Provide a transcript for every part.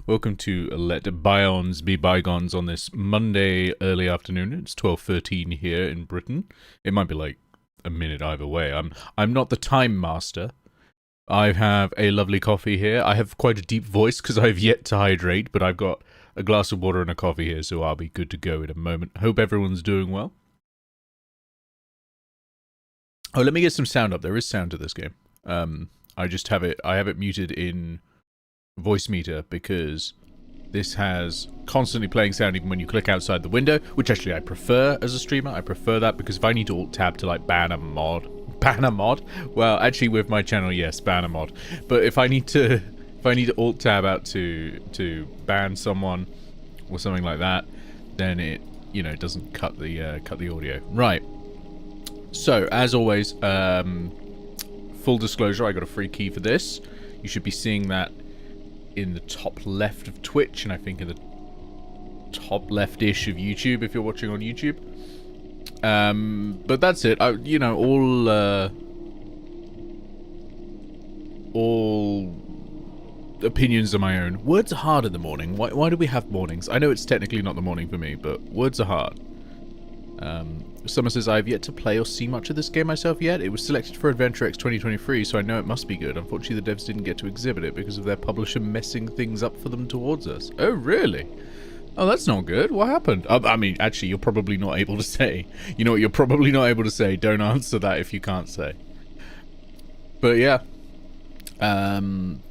Welcome to Let Bygones Be Bygones on this Monday early afternoon. It's 12:13 here in Britain. It might be like a minute either way. I'm not the time master. I have a lovely coffee here. I have quite a deep voice because I've yet to hydrate, but I've got a glass of water and a coffee here, so I'll be good to go in a moment. Hope everyone's doing well. Oh, let me get some sound up. There is sound to this game. I just have it. I have it muted in voice meter because this has constantly playing sound even when you click outside the window, which actually I prefer as a streamer. I prefer that because if I need to alt tab to like ban a mod, well, actually with my channel, yes, ban a mod. But if I need to alt tab out to ban someone or something like that, then it, you know, doesn't cut the audio. Right. So as always, full disclosure, I got a free key for this. You should be seeing that in the top left of Twitch, and I think in the top left-ish of YouTube if you're watching on YouTube. But that's it. You know, all opinions are my own. Words are hard in the morning. Why do we have mornings? I know it's technically not the morning for me, but words are hard. Someone says, I've yet to play or see much of this game myself yet. It was selected for Adventure X 2023, so I know it must be good. Unfortunately, the devs didn't get to exhibit it because of their publisher messing things up for them towards us. Oh, really? Oh, that's not good. What happened? I mean, actually, you're probably not able to say. You know what? You're probably not able to say. Don't answer that if you can't say. But yeah.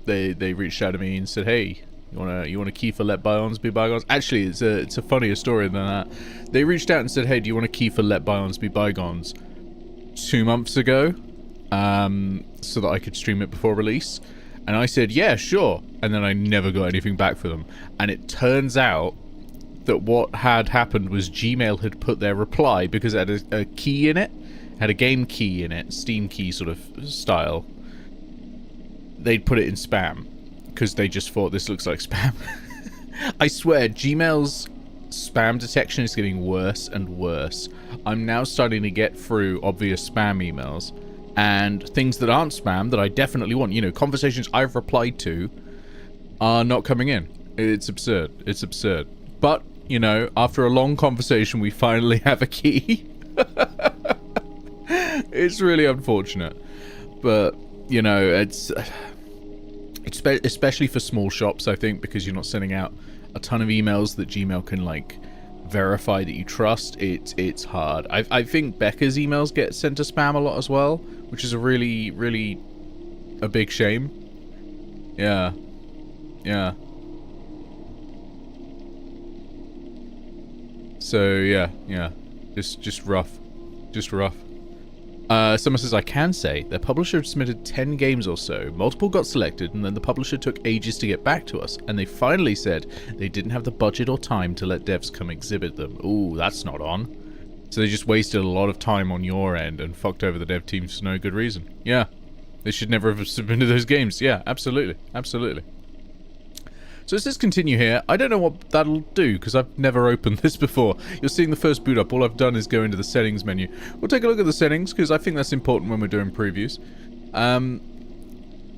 They reached out to me and said, hey, you want a key for Let Bygones Be Bygones? Actually, it's a funnier story than that. They reached out and said, hey, do you want a key for Let Bygones Be Bygones 2 months ago, so that I could stream it before release? And I said, yeah, sure. And then I never got anything back for them. And it turns out that what had happened was Gmail had put their reply, because it had a key in it, had a game key in it, Steam key sort of style. They'd put it in spam because they just thought this looks like spam. I swear, Gmail's spam detection is getting worse and worse. I'm now starting to get through obvious spam emails and things that aren't spam that I definitely want. You know, conversations I've replied to are not coming in. It's absurd. It's absurd. But, you know, after a long conversation, we finally have a key. It's really unfortunate. But, you know, it's especially for small shops, I think, because you're not sending out a ton of emails that Gmail can, like, verify that you trust. It's hard. I think Becca's emails get sent to spam a lot as well, which is a really a big shame. Yeah. Yeah. So, yeah. Just rough. Just rough. Someone says, I can say, their publisher submitted 10 games or so, multiple got selected, and then the publisher took ages to get back to us, and they finally said they didn't have the budget or time to let devs come exhibit them. Ooh, that's not on. So they just wasted a lot of time on your end and fucked over the dev teams for no good reason. Yeah, they should never have submitted those games. Yeah, absolutely, absolutely. So let's just continue here. I don't know what that'll do, because I've never opened this before. You're seeing the first boot up. All I've done is go into the settings menu. We'll take a look at the settings, because I think that's important when we're doing previews.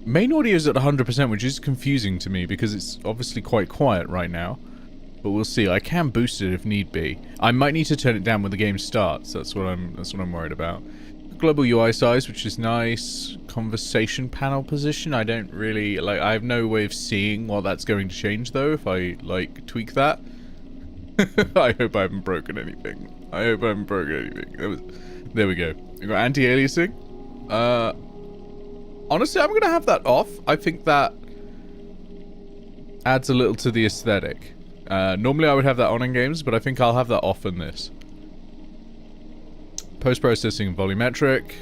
Main audio is at 100%, which is confusing to me, because it's obviously quite quiet right now. But we'll see. I can boost it if need be. I might need to turn it down when the game starts. That's what I'm worried about. Global UI size, which is nice. Conversation panel position, I don't really like. I have no way of seeing what that's going to change though if I like tweak that. I hope I haven't broken anything. There we go. We got anti-aliasing. Honestly, I'm gonna have that off. I think that adds a little to the aesthetic. Normally I would have that on in games, but I think I'll have that off in this. Post-processing volumetric.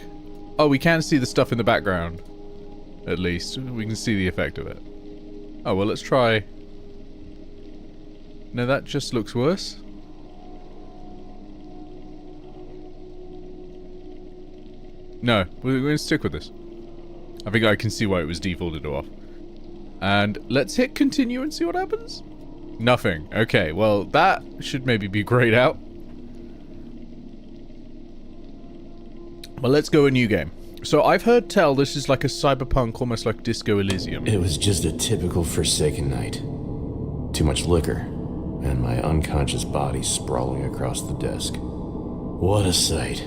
Oh, we can see the stuff in the background. At least. We can see the effect of it. Oh, well, let's try... No, that just looks worse. No, we're going to stick with this. I think I can see why it was defaulted off. And let's hit continue and see what happens. Nothing. Okay, well, that should maybe be grayed out. Well, let's go a new game. So I've heard tell this is like a cyberpunk, almost like Disco Elysium. It was just a typical Forsaken night. too much liquor, and my unconscious body sprawling across the desk. What a sight.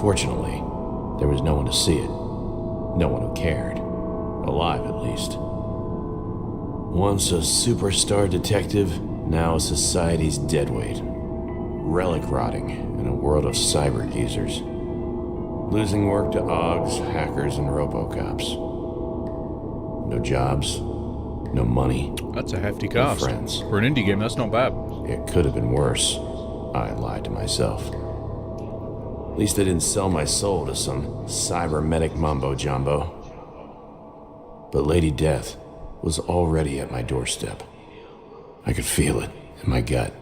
Fortunately, there was no one to see it. No one who cared. Alive, at least. Once a superstar detective, now society's deadweight. Relic rotting in a world of cyber geezers. Losing work to AUGs, hackers, and robocops. No jobs, no money. That's a hefty no cast. friends. For an indie game, that's not bad. It could have been worse. I lied to myself. At least I didn't sell my soul to some cybernetic mumbo-jumbo. But Lady Death was already at my doorstep. I could feel it in my gut.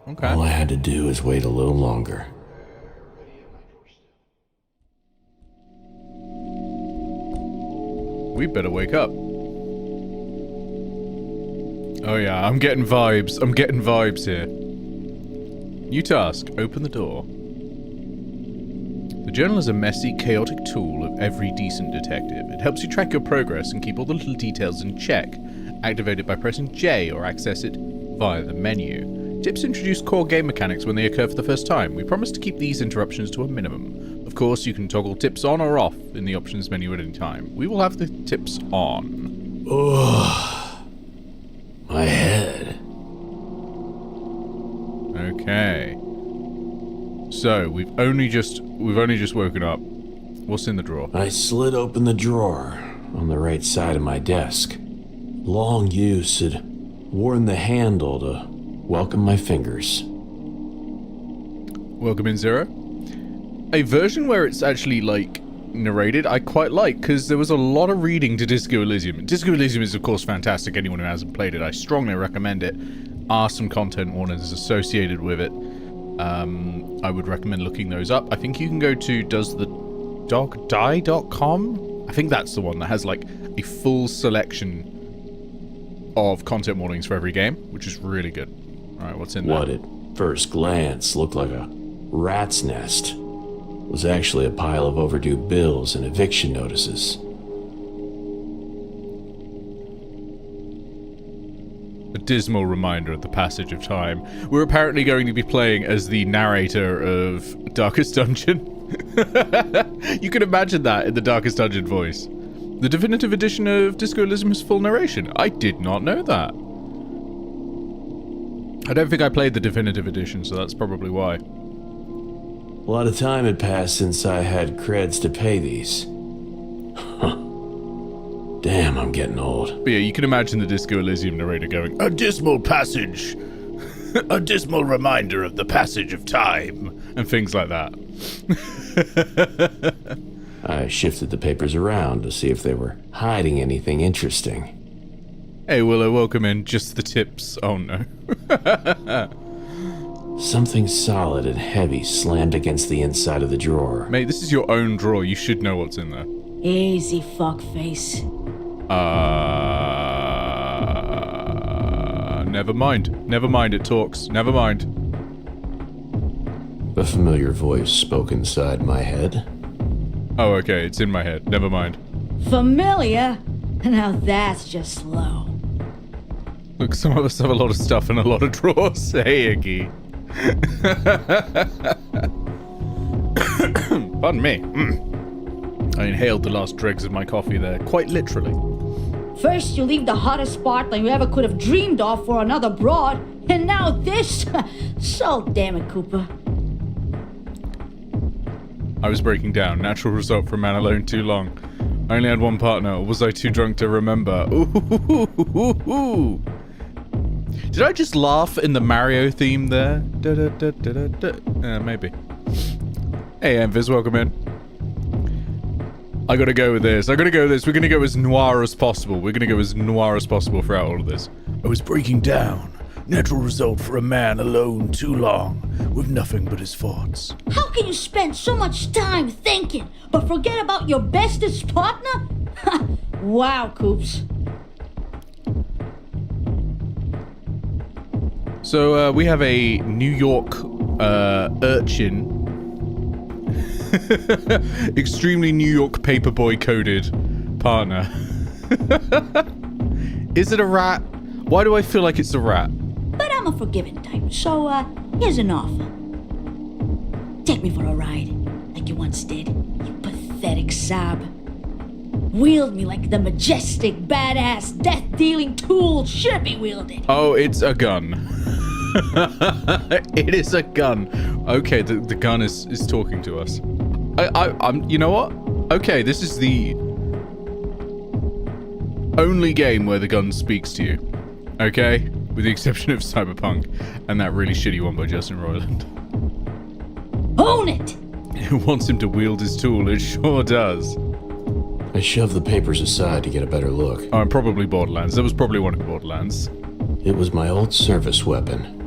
Okay. All I had to do is wait a little longer. We better wake up. Oh yeah, I'm getting vibes. I'm getting vibes here. New task, open the door. The journal is a messy, chaotic tool of every decent detective. It helps you track your progress and keep all the little details in check. Activate it by pressing J or access it via the menu. Tips introduce core game mechanics when they occur for the first time. We promise to keep these interruptions to a minimum. Of course, you can toggle tips on or off in the options menu at any time. We will have the tips on. Oh, my head. Okay. So, we've only just woken up. What's in the drawer? I slid open the drawer on the right side of my desk. Long use had worn the handle to welcome my fingers. Welcome in, Zero. A version where it's actually, like, narrated, I quite like, because there was a lot of reading to Disco Elysium. Disco Elysium is, of course, fantastic. Anyone who hasn't played it, I strongly recommend it. Are some content warnings associated with it. I would recommend looking those up. I think you can go to doesthedogdie.com? I think that's the one that has, like, a full selection of content warnings for every game, which is really good. Alright, what's in there? What at first glance looked like a rat's nest was actually a pile of overdue bills and eviction notices. A dismal reminder of the passage of time. We're apparently going to be playing as the narrator of Darkest Dungeon. You can imagine that in the Darkest Dungeon voice. The definitive edition of Disco Elysium has full narration. I did not know that. I don't think I played the definitive edition, so that's probably why. A lot of time had passed since I had creds to pay these. Damn, I'm getting old. But yeah, you can imagine the Disco Elysium narrator going, "A dismal passage. A dismal reminder of the passage of time." And things like that. I shifted the papers around to see if they were hiding anything interesting. Hey Willow, welcome in. Just the tips. Oh no. Something solid and heavy slammed against the inside of the drawer. Mate, this is your own drawer. You should know what's in there. Easy, fuckface. Never mind. Never mind, it talks. Never mind. A familiar voice spoke inside my head. Oh, okay, it's in my head. Never mind. Familiar? Now that's just slow. Look, some of us have a lot of stuff in a lot of drawers. Hey, Iggy. Pardon me. I inhaled the last dregs of my coffee there, quite literally. First you leave the hottest spot that you ever could have dreamed of for another broad, and now this? So damn it, Cooper. I was breaking down. Natural result for a man alone too long. I only had one partner. Or was I too drunk to remember? Ooh. Did I just laugh in the Mario theme there? Maybe. Hey, Envis, welcome in. I gotta go with this. We're gonna go as noir as possible. Throughout all of this. I was breaking down. Natural result for a man alone too long, with nothing but his thoughts. How can you spend so much time thinking, but forget about your bestest partner? Wow, Coops. So, we have a New York, urchin. Extremely New York paperboy coded partner. Is it a rat? Why do I feel like it's a rat? But I'm a forgiving type, so here's an offer. Take me for a ride, like you once did, you pathetic sob. Wield me like the majestic, badass, death-dealing tool should be wielded. Oh, it's a gun. It is a gun. Okay, the gun is talking to us. I'm. You know what? Okay, this is the only game where the gun speaks to you. Okay, with the exception of Cyberpunk and that really shitty one by Justin Roiland. Own it! Who wants him to wield his tool? It sure does. I shoved the papers aside to get a better look. Oh, and probably Borderlands. That was probably one of Borderlands. It was my old service weapon.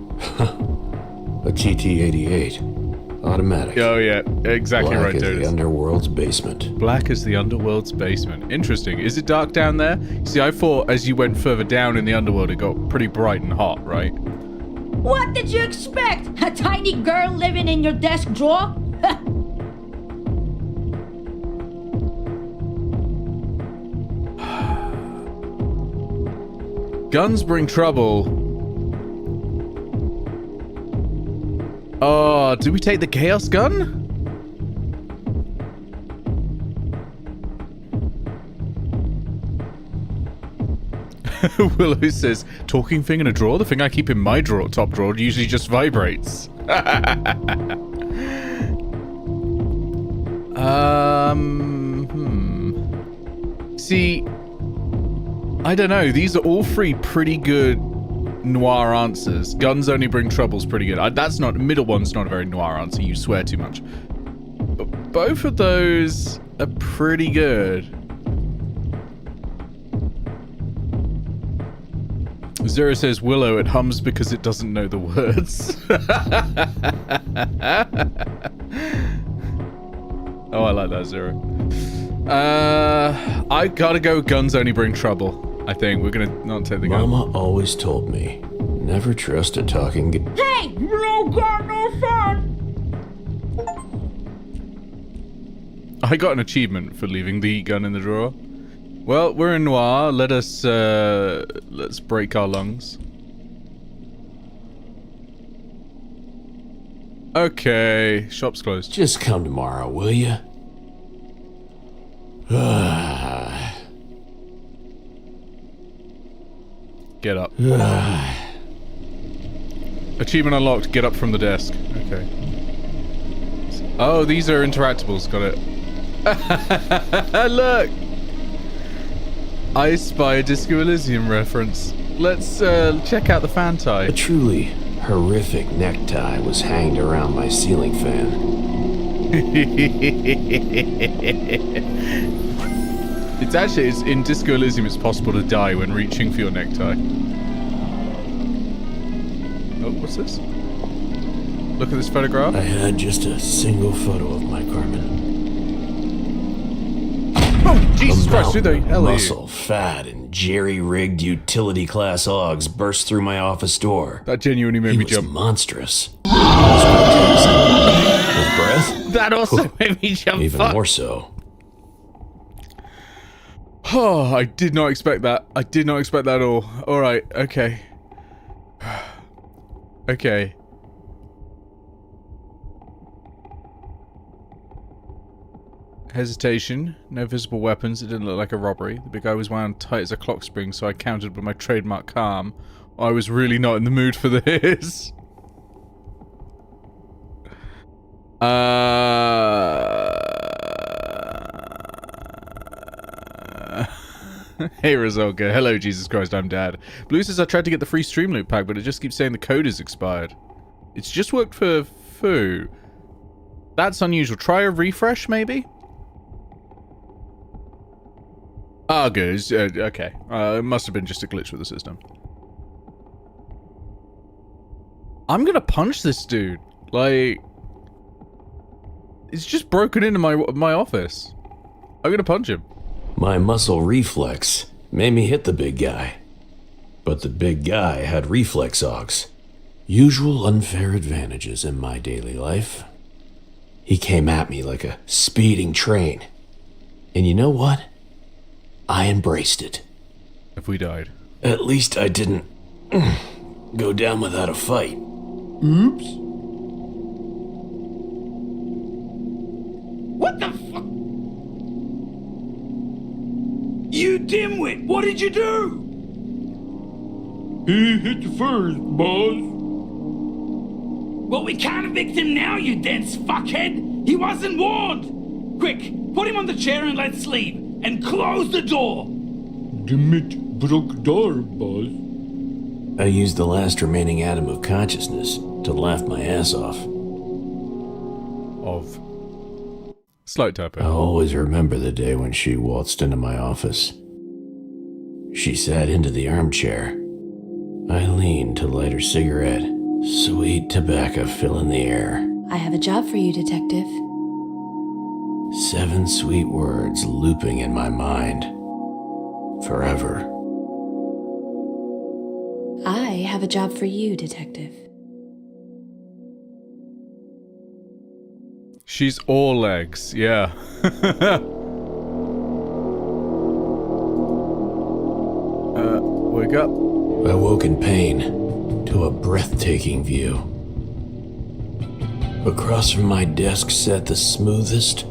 A TT-88. Automatic. Oh, yeah. Exactly Black right, as Totus. the underworld's basement. Black as the underworld's basement. Interesting. Is it dark down there? See, I thought as you went further down in the underworld, it got pretty bright and hot, right? What did you expect? A tiny girl living in your desk drawer? Guns bring trouble. Oh, do we take the Chaos Gun? Willow says, talking thing in a drawer? The thing I keep in my drawer, top drawer, usually just vibrates. See, I don't know. These are all three pretty good noir answers. Guns only bring trouble's pretty good. That's not, middle one's not a very noir answer. You swear too much. But both of those are pretty good. Zero says Willow, it hums because it doesn't know the words. Oh, I like that, Zero. I gotta go guns only bring trouble. I think we're gonna not take the gun. Mama always told me, never trust a talking Hey! No gun, no fun! I got an achievement for leaving the gun in the drawer. Well, we're in noir. Let's break our lungs. Okay, shop's closed. Just come tomorrow, will you? Get up. Achievement unlocked. Get up from the desk. Okay. Oh, these are interactables. Got it. Look! I spy a Disco Elysium reference. Let's check out the fan tie. A truly horrific necktie was hanged around my ceiling fan. It's in Disco Elysium. It's possible to die when reaching for your necktie. Oh, what's this? Look at this photograph. I had just a single photo of my Carmen. Oh, Jesus Christ, who the hell are you? Muscle, fat, and jerry-rigged utility-class Augs burst through my office door. That genuinely made He me was jump. monstrous. With breath, That also made me jump. even Fuck. more so. Oh, I did not expect that. I did not expect that at all. Alright, okay. Okay. Hesitation. No visible weapons. It didn't look like a robbery. The big guy was wound tight as a clock spring, so I countered with my trademark calm. I was really not in the mood for this. Hey Rizolka. Hello, Jesus Christ, I'm Dad. Blue says I tried to get the free stream loop pack, but it just keeps saying the code is expired. It's just worked for Foo. That's unusual. Try a refresh, maybe? Ah, good. Okay. It must have been just a glitch with the system. I'm gonna punch this dude. Like... It's just broken into my office. I'm gonna punch him. My muscle reflex made me hit the big guy. But the big guy had reflex Augs. Usual unfair advantages in my daily life. He came at me like a speeding train. And you know what? I embraced it. If we died. At least I didn't go down without a fight. Oops. What the fuck? You dimwit, what did you do? He hit you first, boss. Well, we can't evict him now, you dense fuckhead. He wasn't warned. Quick, put him on the chair and let's leave. And close the door. Dimit broke door, boss. I used the last remaining atom of consciousness to laugh my ass off. Of. Slight typo. I'll always remember the day when she waltzed into my office. She sat into the armchair. I leaned to light her cigarette. Sweet tobacco filling the air. I have a job for you, Detective. 7 sweet words looping in my mind. Forever. I have a job for you, Detective. She's all legs, yeah. Wake up. I woke in pain to a breathtaking view. Across from my desk sat the smoothest,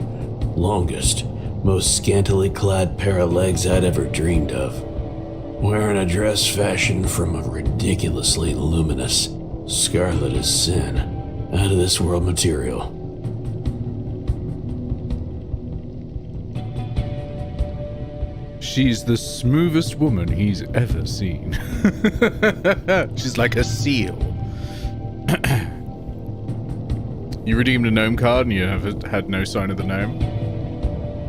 longest, most scantily clad pair of legs I'd ever dreamed of. Wearing a dress fashioned from a ridiculously luminous, scarlet as sin, out of this world material. She's the smoothest woman he's ever seen. She's like a seal. You redeemed a gnome card and you have had no sign of the gnome?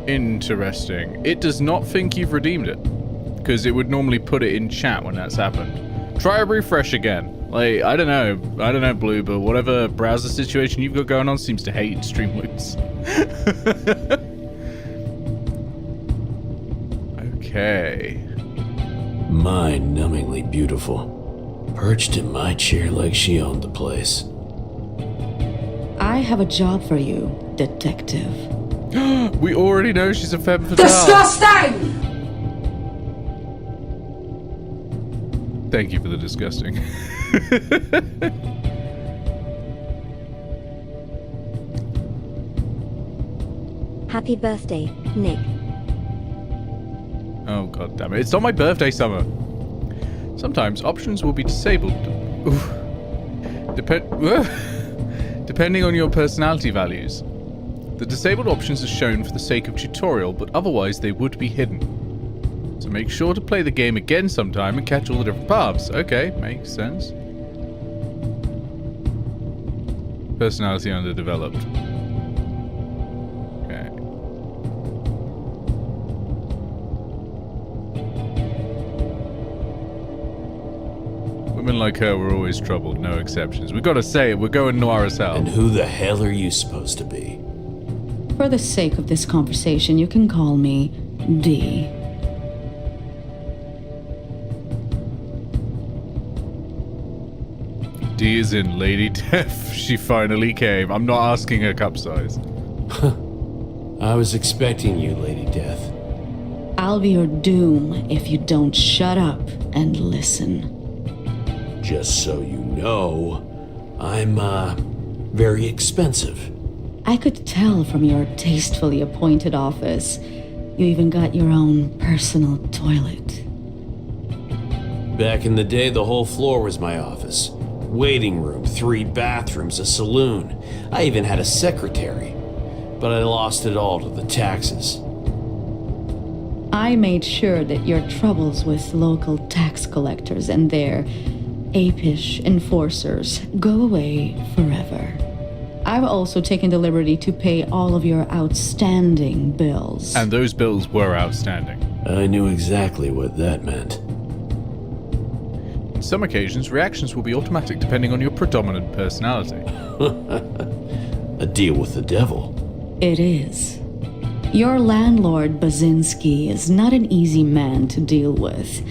Interesting. It does not think you've redeemed it, because it would normally put it in chat when that's happened. Try a refresh again. Like, I don't know, Blue, but whatever browser situation you've got going on seems to hate stream loops. Okay. Mind-numbingly beautiful. Perched in my chair like she owned the place. I have a job for you, Detective. We already know she's a femme fatale. Disgusting! Thank you for the disgusting. Happy birthday, Nick. Oh god damn it. It's not my birthday, Summer. Sometimes options will be disabled. Oof. Depending on your personality values. The disabled options are shown for the sake of tutorial, but otherwise they would be hidden. So make sure to play the game again sometime and catch all the different paths. Okay, makes sense. Personality underdeveloped. Okay. Women like her were always troubled, no exceptions. We gotta say it, we're going noir as hell. And who the hell are you supposed to be? For the sake of this conversation, you can call me D. D is in Lady Death. She finally came. I'm not asking her cup size. I was expecting you, Lady Death. I'll be your doom if you don't shut up and listen. Just so you know, I'm, very expensive. I could tell from your tastefully appointed office. You even got your own personal toilet. Back in the day, the whole floor was my office. Waiting room, 3 bathrooms, a saloon. I even had a secretary. But I lost it all to the taxes. I made sure that your troubles with local tax collectors and their apish enforcers go away forever. I've also taken the liberty to pay all of your outstanding bills. And those bills were outstanding. I knew exactly what that meant. On some occasions, reactions will be automatic depending on your predominant personality. A deal with the devil. It is. Your landlord, Basinski, is not an easy man to deal with,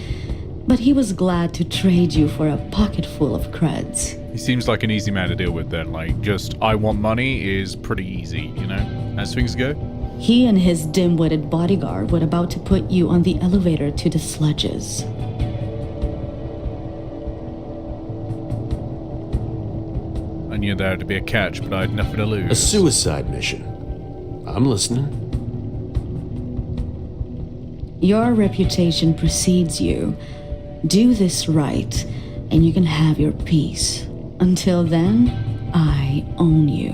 but he was glad to trade you for a pocket full of creds. He seems like an easy man to deal with then, like, just, I want money is pretty easy, you know, as things go. He and his dim-witted bodyguard were about to put you on the elevator to the sludges. I knew there had to be a catch, but I had nothing to lose. A suicide mission. I'm listening. Your reputation precedes you. Do this right, and you can have your peace. Until then, I own you.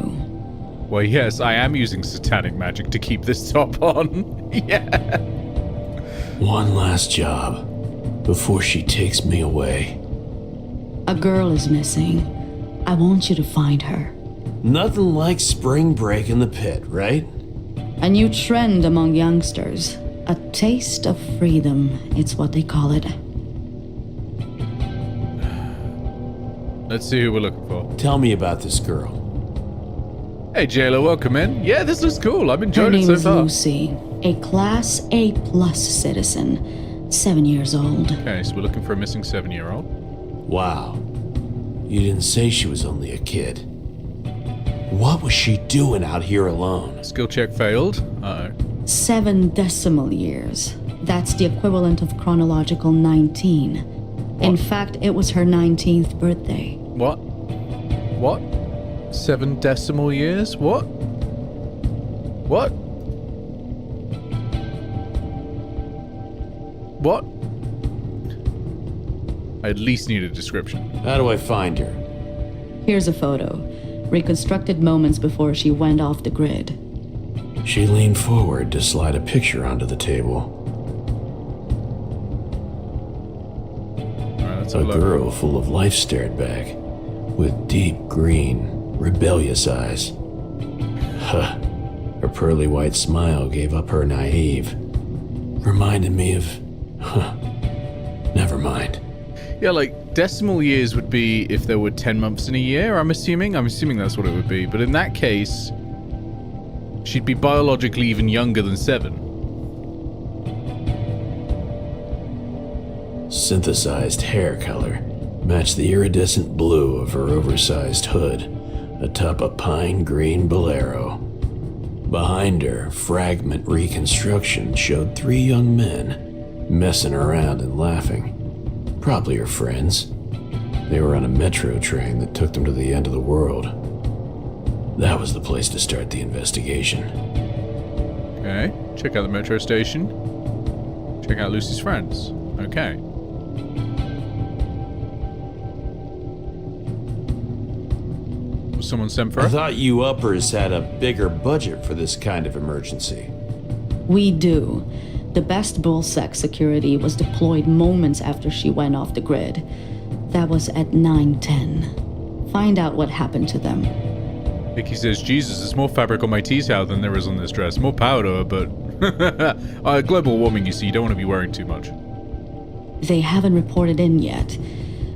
Well, yes, I am using satanic magic to keep this top on. Yeah. One last job before she takes me away. A girl is missing. I want you to find her. Nothing like spring break in the pit, right? A new trend among youngsters. A taste of freedom, it's what they call it. Let's see who we're looking for. Tell me about this girl. Hey, Jayla, welcome in. Yeah, this looks cool. I'm enjoying Her it name so is far. Lucy, a Class A+ citizen, 7 years old. Okay, so we're looking for a missing 7-year-old. Wow. You didn't say she was only a kid. What was she doing out here alone? Skill check failed. Uh-oh. 7 decimal years. That's the equivalent of chronological 19. In fact, it was her 19th birthday. What? What? 7 decimal years? What? What? What? I at least need a description. How do I find her? Here's a photo. Reconstructed moments before she went off the grid. She leaned forward to slide a picture onto the table. Alright, let's A have a look. girl full of life stared back, with deep green, rebellious eyes. Huh. Her pearly white smile gave up her naive. Reminded me of... Huh. Never mind. Yeah, like, decimal years would be if there were 10 months in a year, I'm assuming. I'm assuming that's what it would be. But in that case, she'd be biologically even younger than 7. Synthesized hair color matched the iridescent blue of her oversized hood atop a pine green bolero. Behind her, fragment reconstruction showed 3 young men messing around and laughing. Probably her friends. They were on a metro train that took them to the end of the world. That was the place to start the investigation. Okay, check out the metro station. Check out Lucy's friends. Okay. Was someone sent for I her? thought you uppers had a bigger budget for this kind of emergency. We do. The best bullsec security was deployed moments after she went off the grid. That was at 9:10. Find out what happened to them. Vicky says, Jesus, there's more fabric on my tea towel than there is on this dress. More power to her, but... global warming, you see, you don't want to be wearing too much. They haven't reported in yet.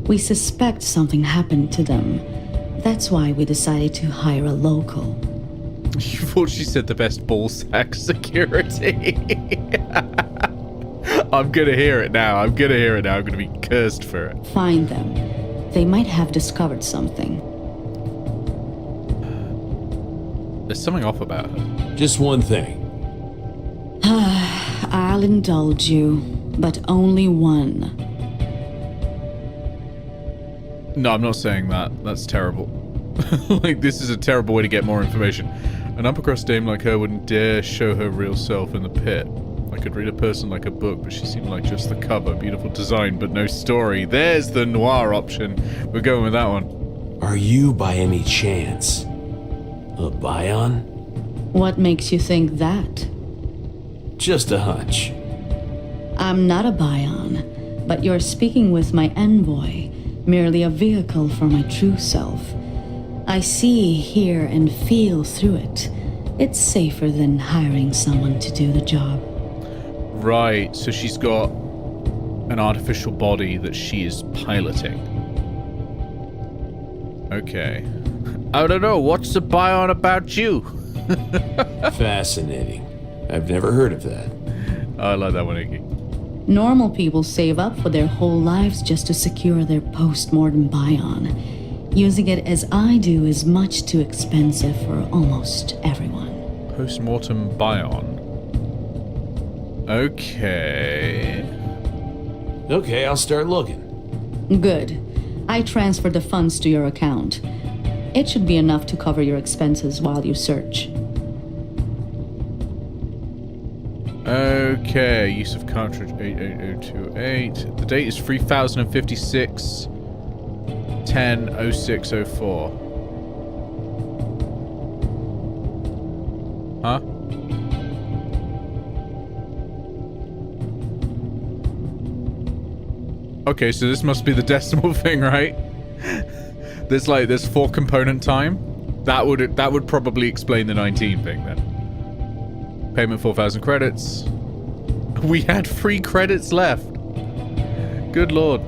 We suspect something happened to them. That's why we decided to hire a local. You thought she said the best ballsack security. I'm gonna hear it now. I'm gonna be cursed for it. Find them. They might have discovered something. There's something off about her. Just one thing. I'll indulge you, but only one. No, I'm not saying that. That's terrible. Like, this is a terrible way to get more information. An upper-crust dame like her wouldn't dare show her real self in the pit. I could read a person like a book, but she seemed like just the cover. Beautiful design, but no story. There's the noir option. We're going with that one. Are you by any chance a Bion? What makes you think that? Just a hunch. I'm not a Bion, but you're speaking with my envoy, merely a vehicle for my true self. I see, hear, and feel through it. It's safer than hiring someone to do the job. Right, so she's got an artificial body that she is piloting. Okay. I don't know, what's the Bion about you? Fascinating. I've never heard of that. I like that one, Iggy. Normal people save up for their whole lives just to secure their post-mortem Bion. Using it as I do is much too expensive for almost everyone. Post-mortem Bion. Okay. Okay, I'll start looking. Good. I transferred the funds to your account. It should be enough to cover your expenses while you search. Okay, use of cartridge 88028. The date is 3056 10/06/04. Huh? Okay, so this must be the decimal thing, right? There's 4 component time. That would probably explain the 19 thing then. Payment 4,000 credits. We had 3 credits left. Good lord.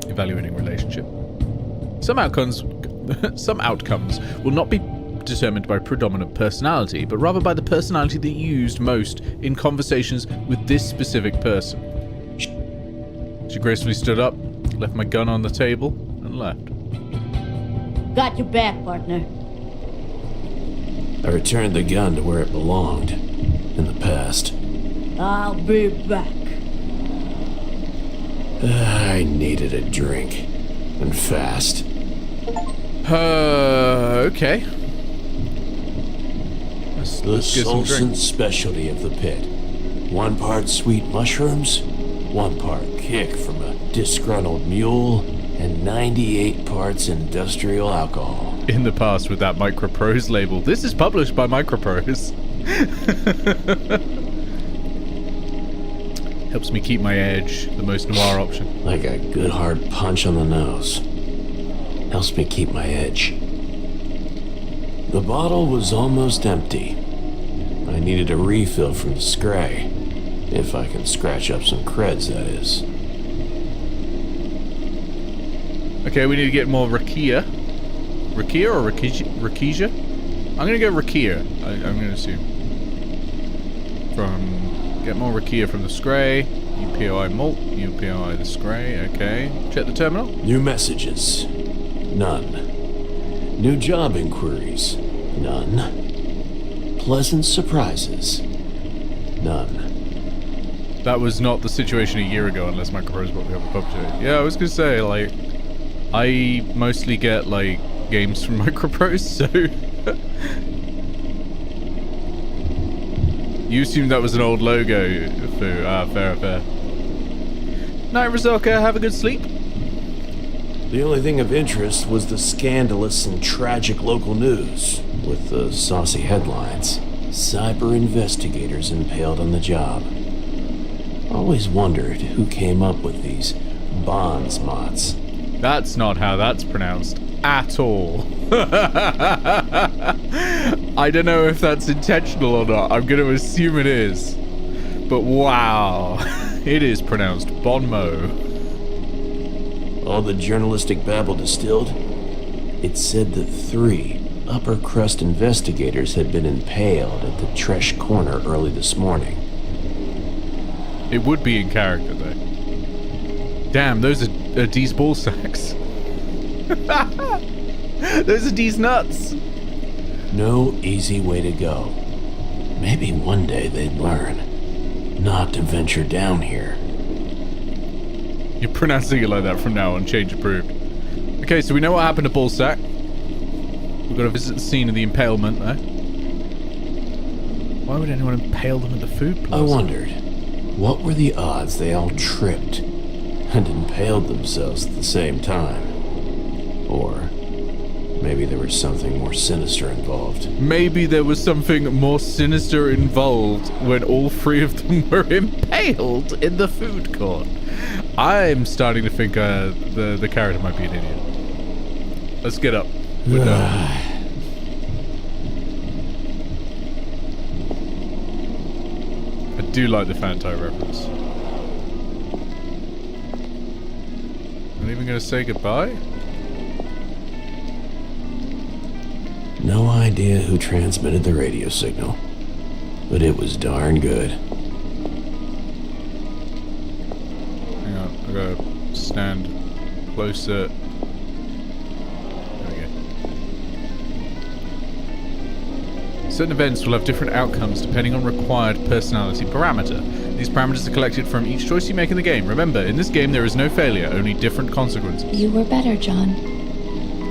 Evaluating relationship. Some outcomes will not be determined by predominant personality, but rather by the personality that you used most in conversations with this specific person. She gracefully stood up, left my gun on the table, and left. Got your back, partner. I returned the gun to where it belonged, in the past. I'll be back. I needed a drink, and fast. Okay. The Let's get some drink. Solson specialty of the pit. 1 part sweet mushrooms, 1 part kick from a disgruntled mule, and 98 parts industrial alcohol. In the past with that Microprose label. This is published by Microprose. Helps me keep my edge, the most noir option. Like a good hard punch on the nose. Helps me keep my edge. The bottle was almost empty. I needed a refill from Scray. If I can scratch up some creds, that is. Okay, we need to get more Rakia. Rakia or Rakija? I'm gonna go Rakia. I'm gonna assume. Get more Rakia from the Scray. UPOI malt. UPOI the Scray. Okay. Check the terminal. New messages. None. New job inquiries. None. Pleasant surprises. None. That was not the situation a year ago, unless Microprose brought me up a publisher. Yeah, I was gonna say, like, I mostly get, like, games from Microprose, so... You assumed that was an old logo for, fair. Night, Rizalka, have a good sleep. The only thing of interest was the scandalous and tragic local news, with the saucy headlines. Cyber investigators impaled on the job. Always wondered who came up with these bonds mots. That's not how that's pronounced at all. I don't know if that's intentional or not. I'm going to assume it is. But wow, it is pronounced Bonmo. All the journalistic babble distilled, it said that 3 upper crust investigators had been impaled at the Tresh Corner early this morning. It would be in character, though. Damn, those are D's ball sacks. Those are D's nuts. No easy way to go. Maybe one day they'd learn not to venture down here. You're pronouncing it like that from now on. Change approved. Okay, so we know what happened to Ballsack. We've got to visit the scene of the impalement there. Why would anyone impale them at the food plaza? I wondered, what were the odds they all tripped and impaled themselves at the same time? Or maybe there was something more sinister involved. Maybe there was something more sinister involved when all 3 of them were impaled in the food court. I'm starting to think the character might be an idiot. Let's get up. We're done. I do like the Fantai reference. Not even going to say goodbye? No idea who transmitted the radio signal, but it was darn good. Hang on, I gotta stand closer. There we go. Certain events will have different outcomes depending on required personality parameter. These parameters are collected from each choice you make in the game. Remember, in this game there is no failure, only different consequences. You were better, John.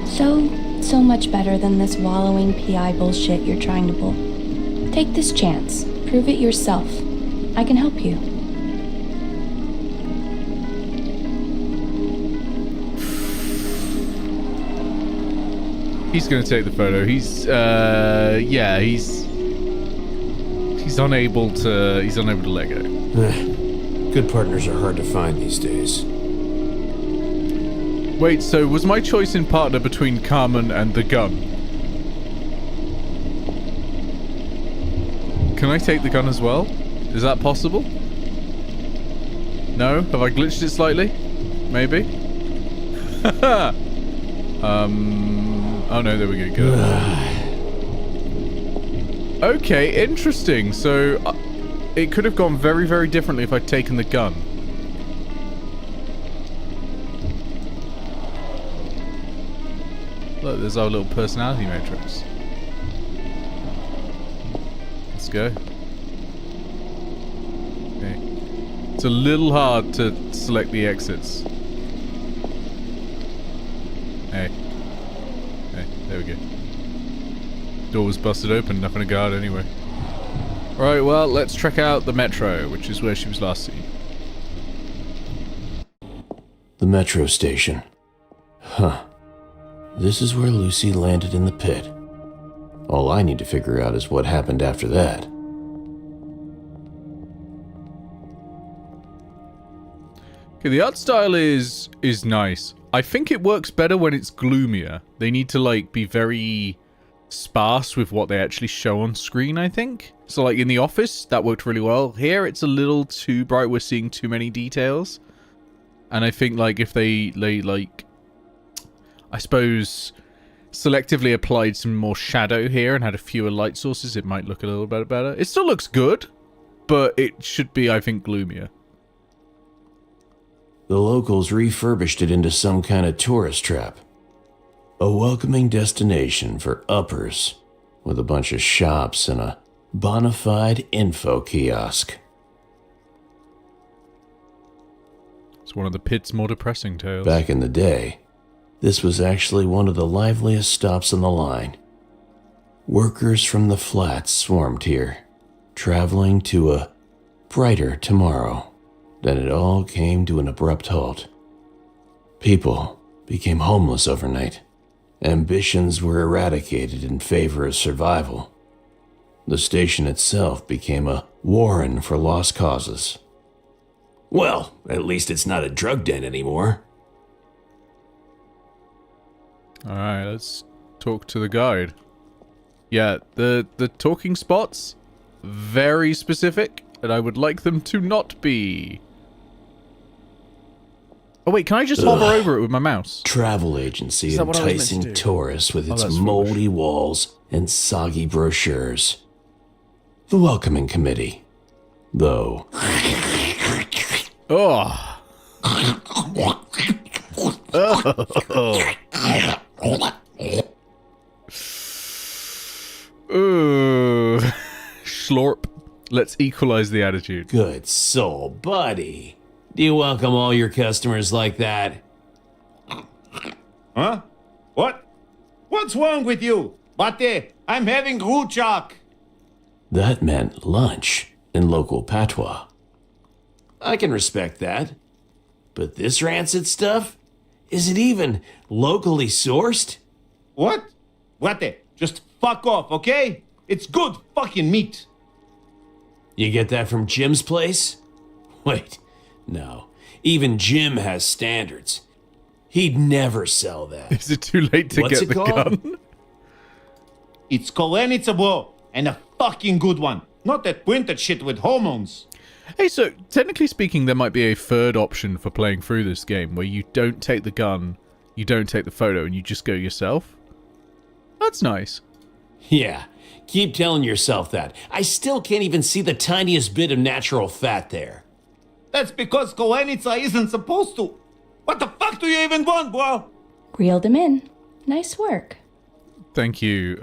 So much better than this wallowing PI bullshit you're trying to pull. Take this chance. Prove it yourself. I can help you. He's gonna take the photo. He's unable to let go. Good partners are hard to find these days. Wait, so was my choice in partner between Carmen and the gun? Can I take the gun as well? Is that possible? No? Have I glitched it slightly? Maybe? Oh no, there we go. Good. Okay, interesting. So, it could have gone very, very differently if I'd taken the gun. Look, there's our little personality matrix. Let's go. Okay. It's a little hard to select the exits. Hey. Hey, there we go. Door was busted open, nothing to guard anyway. Right, well, let's check out the metro, which is where she was last seen. The metro station. Huh. This is where Lucy landed in the pit. All I need to figure out is what happened after that. Okay, the art style is nice. I think it works better when it's gloomier. They need to, like, be very sparse with what they actually show on screen, I think. So, like, in The Office, that worked really well. Here, it's a little too bright. We're seeing too many details. And I think, like, if they like, I suppose, selectively applied some more shadow here and had a fewer light sources, it might look a little bit better. It still looks good, but it should be, I think, gloomier. The locals refurbished it into some kind of tourist trap. A welcoming destination for uppers, with a bunch of shops and a bona fide info kiosk. It's one of the pit's more depressing tales. Back in the day, this was actually one of the liveliest stops on the line. Workers from the flats swarmed here, traveling to a brighter tomorrow. Then it all came to an abrupt halt. People became homeless overnight. Ambitions were eradicated in favor of survival. The station itself became a warren for lost causes. Well, at least it's not a drug den anymore. Alright, let's talk to the guide. Yeah, the talking spots, very specific, and I would like them to not be. Oh wait, can I just hover over it with my mouse? Travel agency Is that what I was meant to enticing do? tourists with its that's moldy walls and soggy brochures. The welcoming committee, though. Oh. Ooh. Schlorp. Let's equalize the attitude. Good soul, buddy. Do you welcome all your customers like that? Huh? What? What's wrong with you? Bate, I'm having rujak. That meant lunch in local patois. I can respect that. But this rancid stuff? Is it even locally sourced? What? Bate, just fuck off, okay? It's good fucking meat. You get that from Jim's place? Wait, no. Even Jim has standards. He'd never sell that. Is it too late to What's get it the called? gun? It's kolenica, bro, and a fucking good one. Not that printed shit with hormones. Hey, so technically speaking, there might be a third option for playing through this game where you don't take the gun, you don't take the photo, and you just go yourself. That's nice. Yeah, keep telling yourself that. I still can't even see the tiniest bit of natural fat there. That's because kolenica isn't supposed to. What the fuck do you even want, bro? Reeled him in. Nice work. Thank you,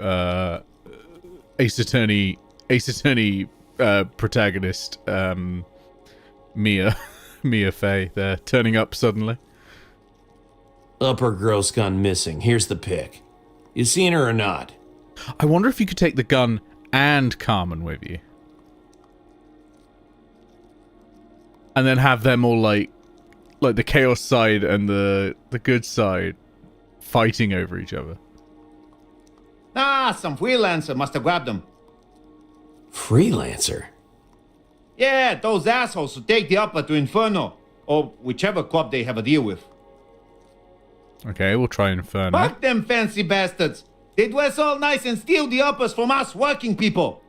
Ace Attorney protagonist, Mia Fey there, turning up suddenly. Upper girl's gone missing. Here's the pic. You seen her or not? I wonder if you could take the gun and Carmen with you. And then have them all like the chaos side and the good side fighting over each other. Ah, some freelancer must have grabbed them. Freelancer? Yeah, those assholes who take the upper to Inferno. Or whichever club they have a deal with. Okay, we'll try Inferno. Fuck them fancy bastards. They dress all nice and steal the uppers from us working people.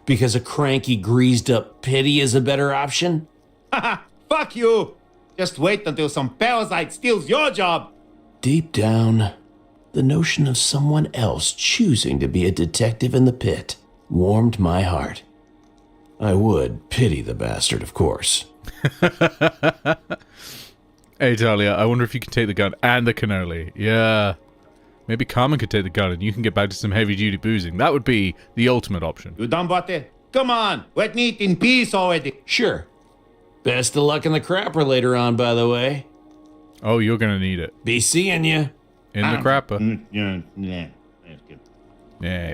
Because a cranky, greased-up pity is a better option? Haha, fuck you. Just wait until some parasite steals your job. Deep down, the notion of someone else choosing to be a detective in the pit warmed my heart. I would pity the bastard, of course. Hey, Talia, I wonder if you can take the gun and the cannoli. Yeah. Maybe Carmen could take the gun and you can get back to some heavy-duty boozing. That would be the ultimate option. You done, Butte? Come on, let me eat in peace already. Sure. Best of luck in the crapper later on, by the way. Oh, you're gonna need it. Be seeing you. In the crapper. Yeah. That's good. Yeah.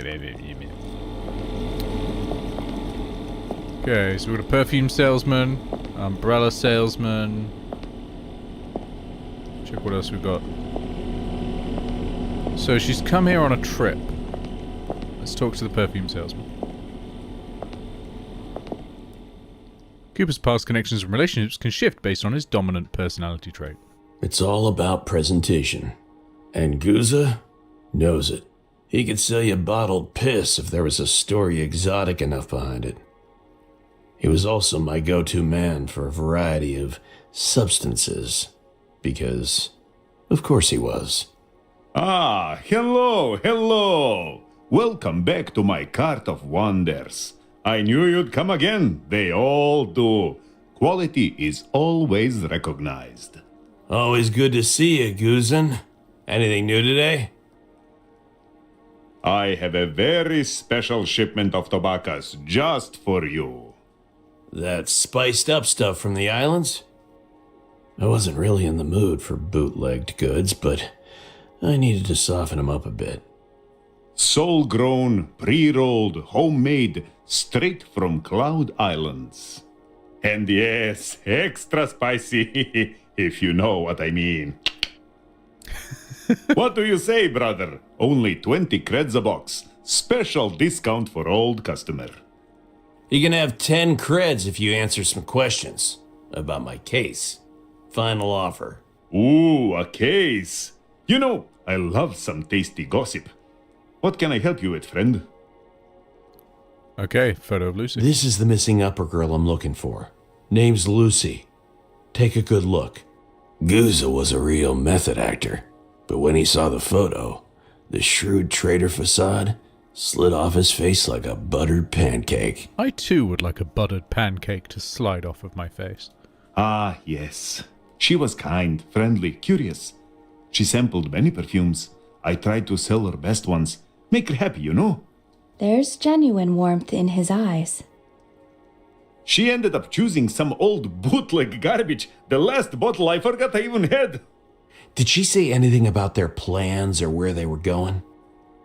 Okay, so we've got a perfume salesman, umbrella salesman. Check what else we've got. So she's come here on a trip. Let's talk to the perfume salesman. Cooper's past connections and relationships can shift based on his dominant personality trait. It's all about presentation. And Guza knows it. He could sell you bottled piss if there was a story exotic enough behind it. He was also my go-to man for a variety of substances. Because, of course he was. Ah, hello. Welcome back to my cart of wonders. I knew you'd come again. They all do. Quality is always recognized. Always good to see you, Guzan. Anything new today? I have a very special shipment of tobaccos just for you. That spiced up stuff from the islands? I wasn't really in the mood for bootlegged goods, but I needed to soften them up a bit. Soul-grown, pre-rolled, homemade, straight from Cloud Islands. And yes, extra spicy, if you know what I mean. What do you say, brother? Only 20 creds a box. Special discount for old customer. You can have 10 creds if you answer some questions about my case. Final offer. Ooh, a case. You know, I love some tasty gossip. What can I help you with, friend? Okay, photo of Lucy. This is the missing upper girl I'm looking for. Name's Lucy. Take a good look. Guza was a real method actor, but when he saw the photo, the shrewd traitor facade slid off his face like a buttered pancake. I too would like a buttered pancake to slide off of my face. Ah, yes. She was kind, friendly, curious. She sampled many perfumes. I tried to sell her best ones. Make her happy, you know? There's genuine warmth in his eyes. She ended up choosing some old bootleg garbage. The last bottle I forgot I even had. Did she say anything about their plans or where they were going?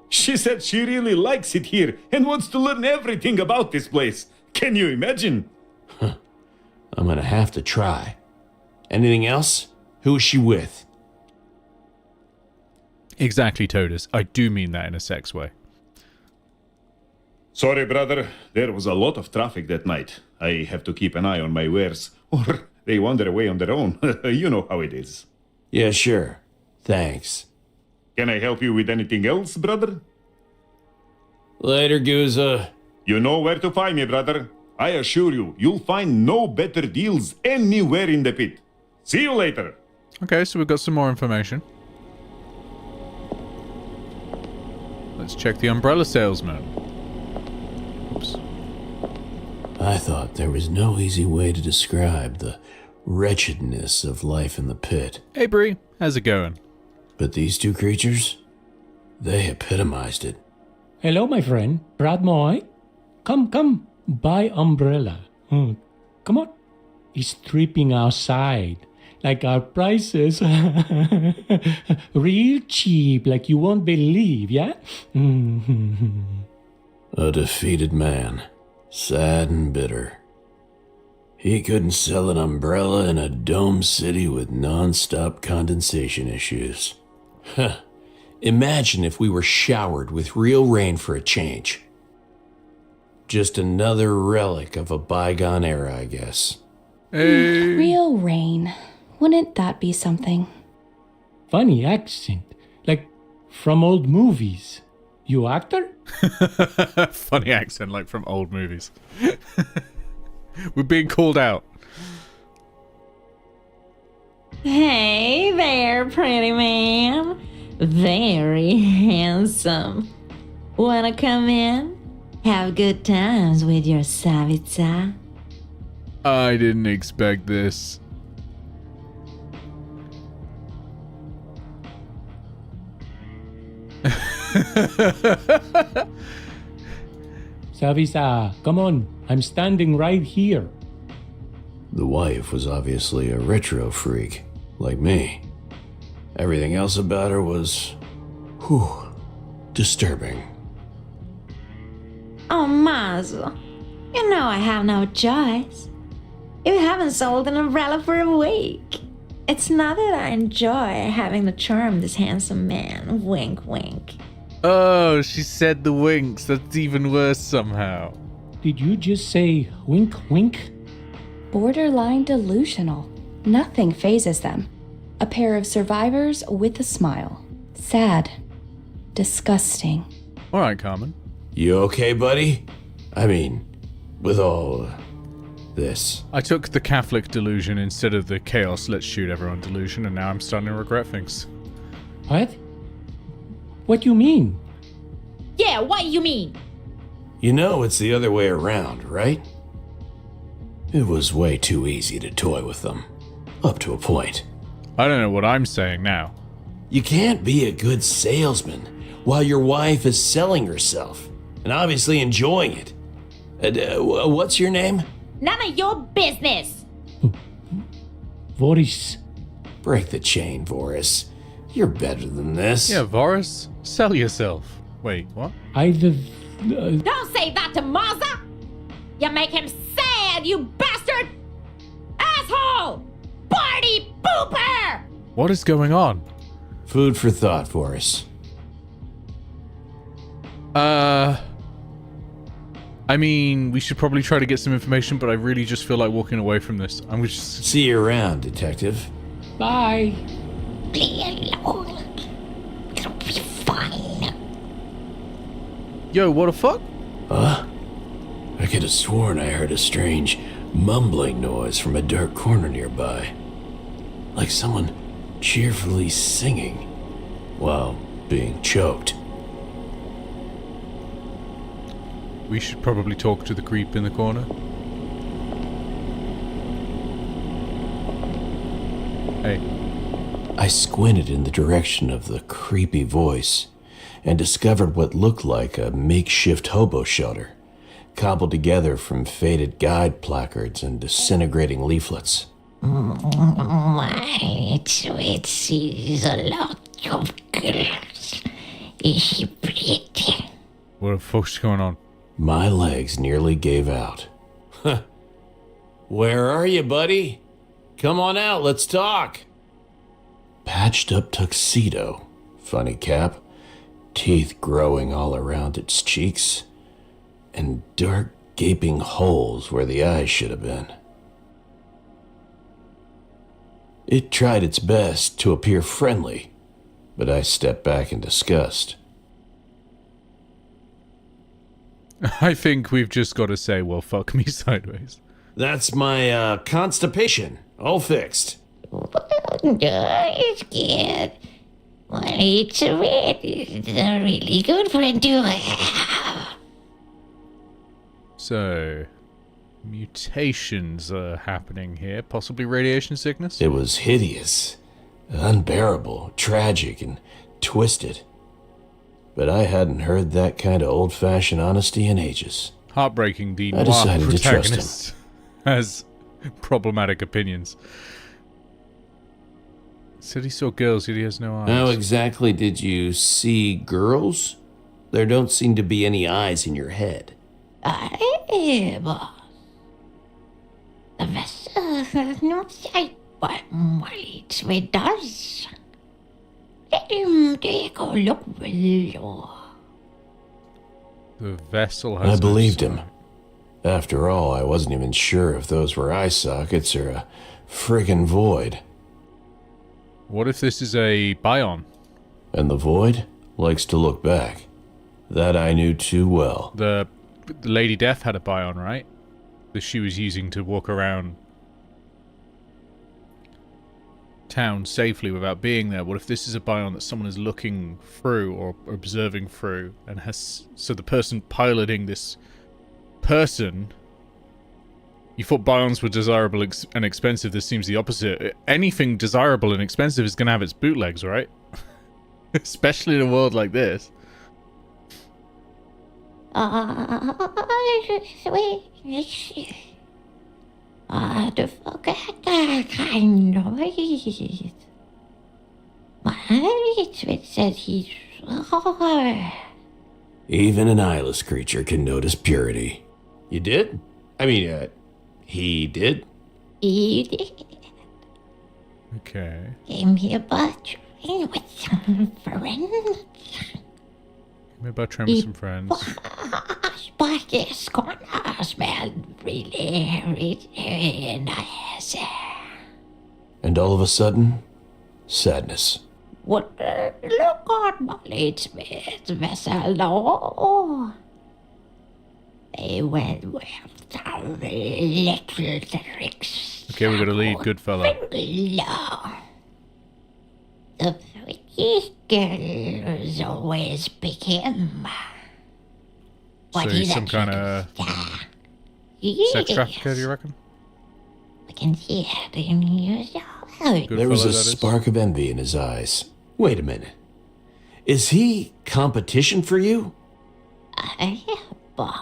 She said she really likes it here and wants to learn everything about this place. Can you imagine? I'm gonna have to try. Anything else? Who is she with? Exactly, Todus. I do mean that in a sex way. Sorry, brother. There was a lot of traffic that night. I have to keep an eye on my wares, or they wander away on their own. You know how it is. Yeah, sure. Thanks. Can I help you with anything else, brother? Later, Guza. You know where to find me, brother. I assure you, you'll find no better deals anywhere in the pit. See you later. Okay, so we've got some more information. Let's check the umbrella salesman. Oops. I thought there was no easy way to describe the wretchedness of life in the pit. Hey, Bree. How's it going? But these two creatures, they epitomized it. Hello, my friend. Brad Moy. Come. Buy umbrella. Come on. It's tripping outside. Like our prices. Real cheap, like you won't believe, yeah? A defeated man, sad and bitter. He couldn't sell an umbrella in a dome city with non-stop condensation issues. Huh. Imagine if we were showered with real rain for a change. Just another relic of a bygone era, I guess. Hey. Real rain. Wouldn't that be something? Funny accent. Like from old movies. You actor? Funny accent like from old movies. We're being called out. Hey there, pretty man. Very handsome. Wanna come in? Have good times with your Savitsa? I didn't expect this. Savisa, come on. I'm standing right here. The wife was obviously a retro freak, like me. Everything else about her was, disturbing. Oh, Mazel. You know I have no choice. You haven't sold an umbrella for a week. It's not that I enjoy having to charm this handsome man. Wink, wink. Oh, she said the winks. That's even worse somehow. Did you just say wink, wink? Borderline delusional. Nothing phases them. A pair of survivors with a smile. Sad. Disgusting. All right, Carmen. You okay, buddy? I mean, with all this. I took the Catholic delusion instead of the chaos let's shoot everyone delusion, and now I'm starting to regret things. What? What you mean? Yeah, what you mean? You know it's the other way around, right? It was way too easy to toy with them. Up to a point. I don't know what I'm saying now. You can't be a good salesman while your wife is selling herself and obviously enjoying it. What's your name? None of your business. Boris. Break the chain, Boris. You're better than this. Yeah, Varus, sell yourself. Wait, what? Don't say that to Maza. You make him sad, you bastard. Asshole. Party pooper. What is going on? Food for thought, Boris. I mean, we should probably try to get some information, but I really just feel like walking away from this. I'm just... See you around, detective. Bye. Leave alone. It'll be fine. Yo, what the fuck? Huh? I could have sworn I heard a strange mumbling noise from a dark corner nearby. Like someone cheerfully singing while being choked. We should probably talk to the creep in the corner. Hey. I squinted in the direction of the creepy voice and discovered what looked like a makeshift hobo shelter, cobbled together from faded guide placards and disintegrating leaflets. It's a lot of girls. Is she pretty? What the fuck's going on? My legs nearly gave out. Where are you, buddy? Come on out, let's talk. Patched up tuxedo, funny cap, teeth growing all around its cheeks, and dark gaping holes where the eyes should have been. It tried its best to appear friendly, but I stepped back in disgust. I think we've just got to say, well, fuck me sideways. That's my constipation, all fixed. It's good. Well, it's a really good friend to have. So, mutations are happening here. Possibly radiation sickness? It was hideous, unbearable, tragic, and twisted. But I hadn't heard that kind of old-fashioned honesty in ages. Heartbreaking, the I noir decided to trust protagonist has problematic opinions. Said he saw girls, yet he has no eyes. How exactly did you see girls? There don't seem to be any eyes in your head. Boss. The vessel has no sight, but while it's with us, let him take a look below. The vessel has I no believed sight. him. After all, I wasn't even sure if those were eye sockets or a friggin' void. What if this is a bion? And the void likes to look back. That I knew too well. The Lady Death had a bion, right? That she was using to walk around town safely without being there. What if this is a bion that someone is looking through or observing through, and has, so the person piloting this person, you thought bions were desirable and expensive. This seems the opposite. Anything desirable and expensive is going to have its bootlegs, right? Especially in a world like this. To forget that kind of it. My said he's Even an eyeless creature can notice purity. You did? I mean, he did? He did. Okay. Came here but with some friends. Maybe about trying with some friends. But this corner smelled really, really nice. And all of a sudden, sadness. What look on my Smith's vessel, though. They went with some little tricks. Okay, we got a lead, good fella. The pretty girls always pick him. So he's some kind of sex trafficker, do you reckon? I can see it in yourself. Good There was fella, a that is. spark of envy in his eyes. Wait a minute. Is he competition for you? Boss.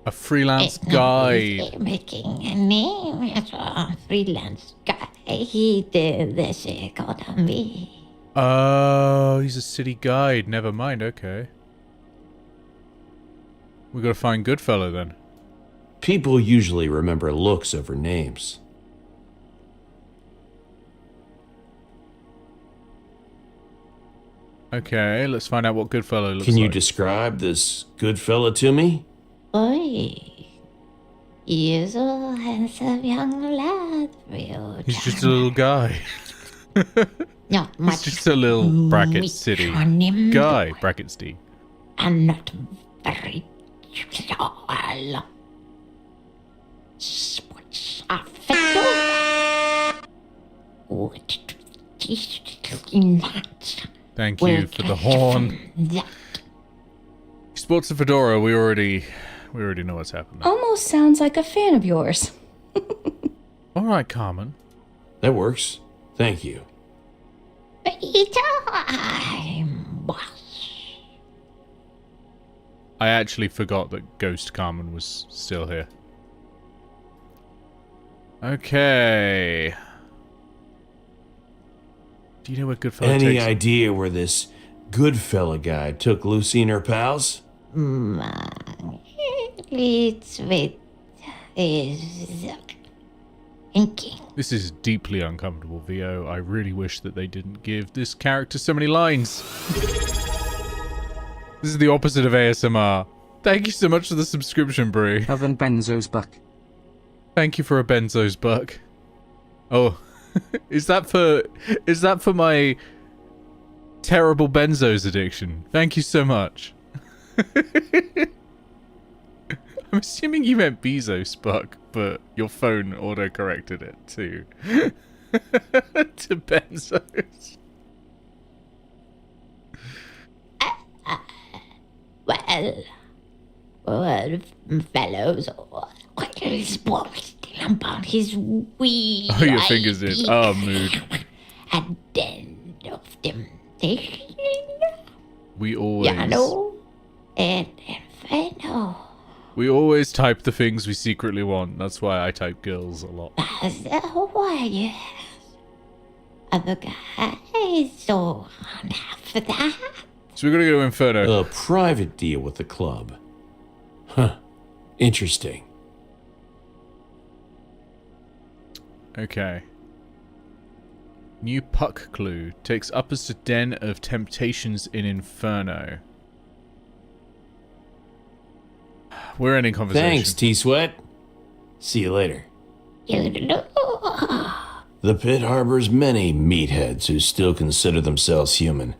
A freelance guide. Making a name as a freelance guy. He did this economy. Oh, he's a city guide. Never mind, okay. We gotta find Goodfellow then. People usually remember looks over names. Okay, let's find out what Goodfellow looks Can you like. describe this good fella to me? Boy, he is a handsome young lad. He's just a little guy. Not He's much just a little bracket meat city on him, guy, brackets D. and not very tall. Sports are fit. Thank you for the horn. Sports a fedora, we already know what's happening. Almost sounds like a fan of yours. Alright, Carmen. That works. Thank you. Time, boss. I actually forgot that Ghost Carmen was still here. Okay. Do you know what Goodfellow Any takes? idea where this good fella guy took Lucy and her pals? It's with is thinking. This is deeply uncomfortable, VO. I really wish that they didn't give this character so many lines. This is the opposite of ASMR. Thank you so much for the subscription, Brie. Have an Benzo's buck. Thank you for a Benzo's buck. Oh, is that for my terrible Benzo's addiction? Thank you so much. I'm assuming you meant Bezos buck, but your phone auto-corrected it to to Benzo's. Well, fellows, what is about his wee Oh, your fingers in. Oh, mood. At the end of temptation, We always... Yano and Inferno. We always type the things we secretly want. That's why I type girls a lot. That's why, yes. other guys, so after that. So we're gonna go to Inferno. A private deal with the club. Huh. Interesting. Okay. New puck clue takes up as to den of temptations in Inferno. We're ending conversation. Thanks, T-Sweat. See you later. The pit harbors many meatheads who still consider themselves human,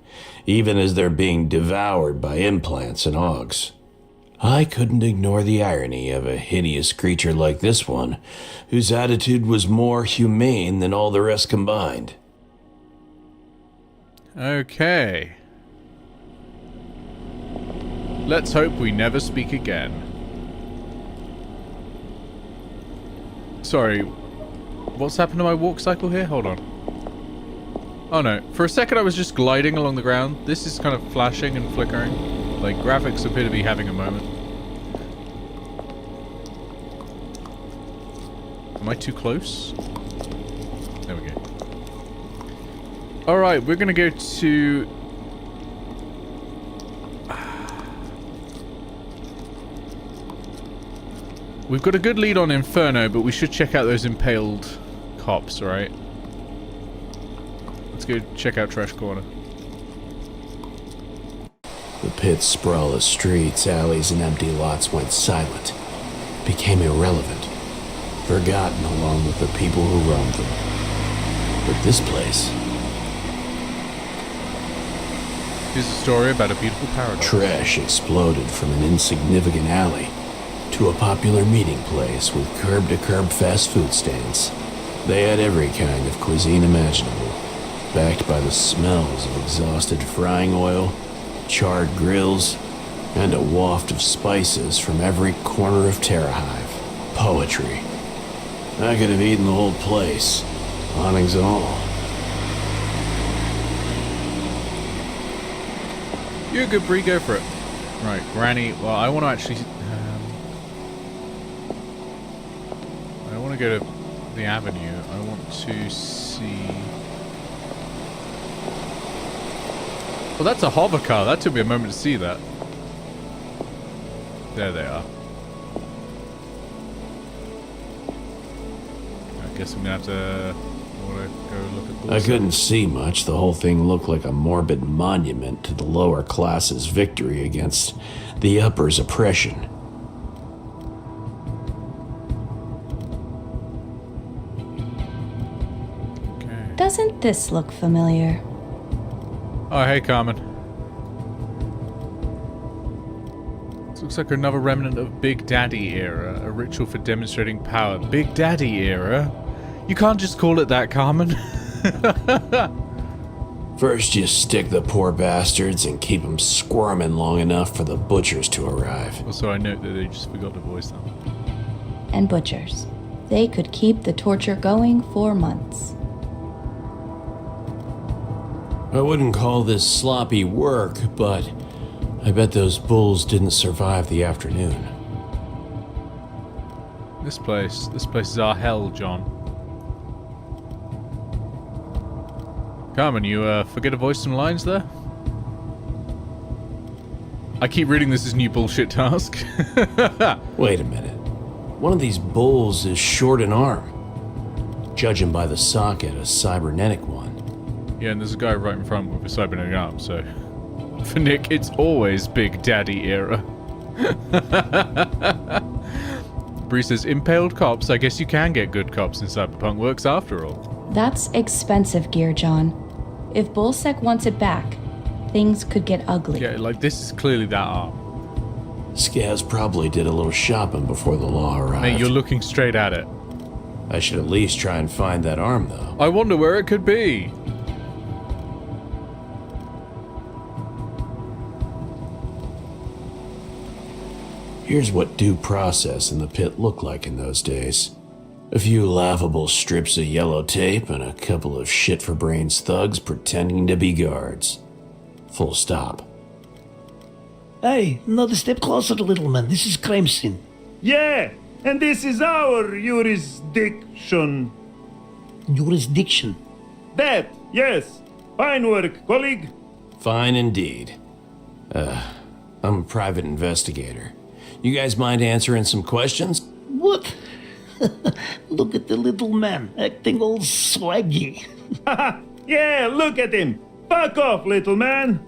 even as they're being devoured by implants and hogs. I couldn't ignore the irony of a hideous creature like this one, whose attitude was more humane than all the rest combined. Okay. Let's hope we never speak again. Sorry, what's happened to my walk cycle here? Hold on. Oh no, for a second I was just gliding along the ground. This is kind of flashing and flickering. Like, graphics appear to be having a moment. Am I too close? There we go. Alright, we're gonna go to... We've got a good lead on Inferno, but we should check out those impaled cops, right? Let's go check out Trash Corner. The pit's sprawless streets, alleys, and empty lots went silent, became irrelevant, forgotten along with the people who roamed them. But this place... Here's a story about a beautiful paradise. Trash exploded from an insignificant alley to a popular meeting place with curb-to-curb fast food stands. They had every kind of cuisine imaginable, backed by the smells of exhausted frying oil, charred grills, and a waft of spices from every corner of Terrahive. Poetry. I could have eaten the whole place, awnings and all. You're a good Brie, go for it. Right, Granny, well, I want to actually... I don't want to go to the avenue. I want to see... Well, that's a hover car. That took me a moment to see that. There they are. I guess I'm going to have to... I want to go look at... I couldn't see much. The whole thing looked like a morbid monument to the lower classes' victory against the upper's oppression. Okay. Doesn't this look familiar? Oh, hey, Carmen. This looks like another remnant of Big Daddy era, a ritual for demonstrating power. Big Daddy era? You can't just call it that, Carmen. First, you stick the poor bastards and keep them squirming long enough for the butchers to arrive. Also, I note that they just forgot to voice them. And butchers. They could keep the torture going for months. I wouldn't call this sloppy work, but I bet those bulls didn't survive the afternoon. This place is our hell, John. Carmen, you forget to voice some lines there? I keep reading this as new bullshit task. Wait a minute. One of these bulls is short an arm. Judging by the socket, a cybernetic one. Yeah, and there's a guy right in front with a cybernetic arm, so... For Nick, it's always Big Daddy era. Bree says, impaled cops, I guess you can get good cops in Cyberpunk works after all. That's expensive gear, John. If Bullsec wants it back, things could get ugly. Yeah, like, this is clearly that arm. Scaz probably did a little shopping before the law arrived. Mate, you're looking straight at it. I should at least try and find that arm, though. I wonder where it could be. Here's what due process in the pit looked like in those days. A few laughable strips of yellow tape and a couple of shit-for-brains thugs pretending to be guards. Full stop. Hey, another step closer, little man. This is crime scene. Yeah, and this is our jurisdiction. Jurisdiction. That, yes. Fine work, colleague. Fine indeed. I'm a private investigator. You guys mind answering some questions? What? Look at the little man acting all swaggy. Yeah, look at him. Fuck off, little man.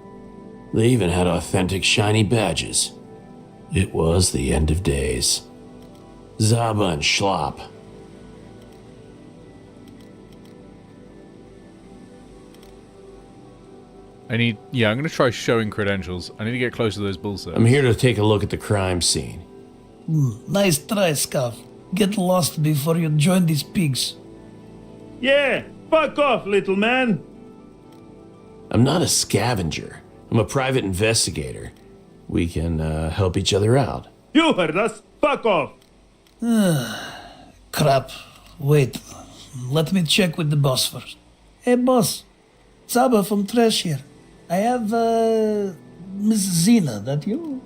They even had authentic shiny badges. It was the end of days. Zaba and Schlop. I'm gonna try showing credentials. I need to get close to those bull sets. I'm here to take a look at the crime scene. Nice try, Scuff. Get lost before you join these pigs. Yeah, fuck off, little man. I'm not a scavenger. I'm a private investigator. We can help each other out. You heard us. Fuck off. Crap. Wait. Let me check with the boss first. Hey, boss. Zaba from Trash here. I have, Miss Zena, that you?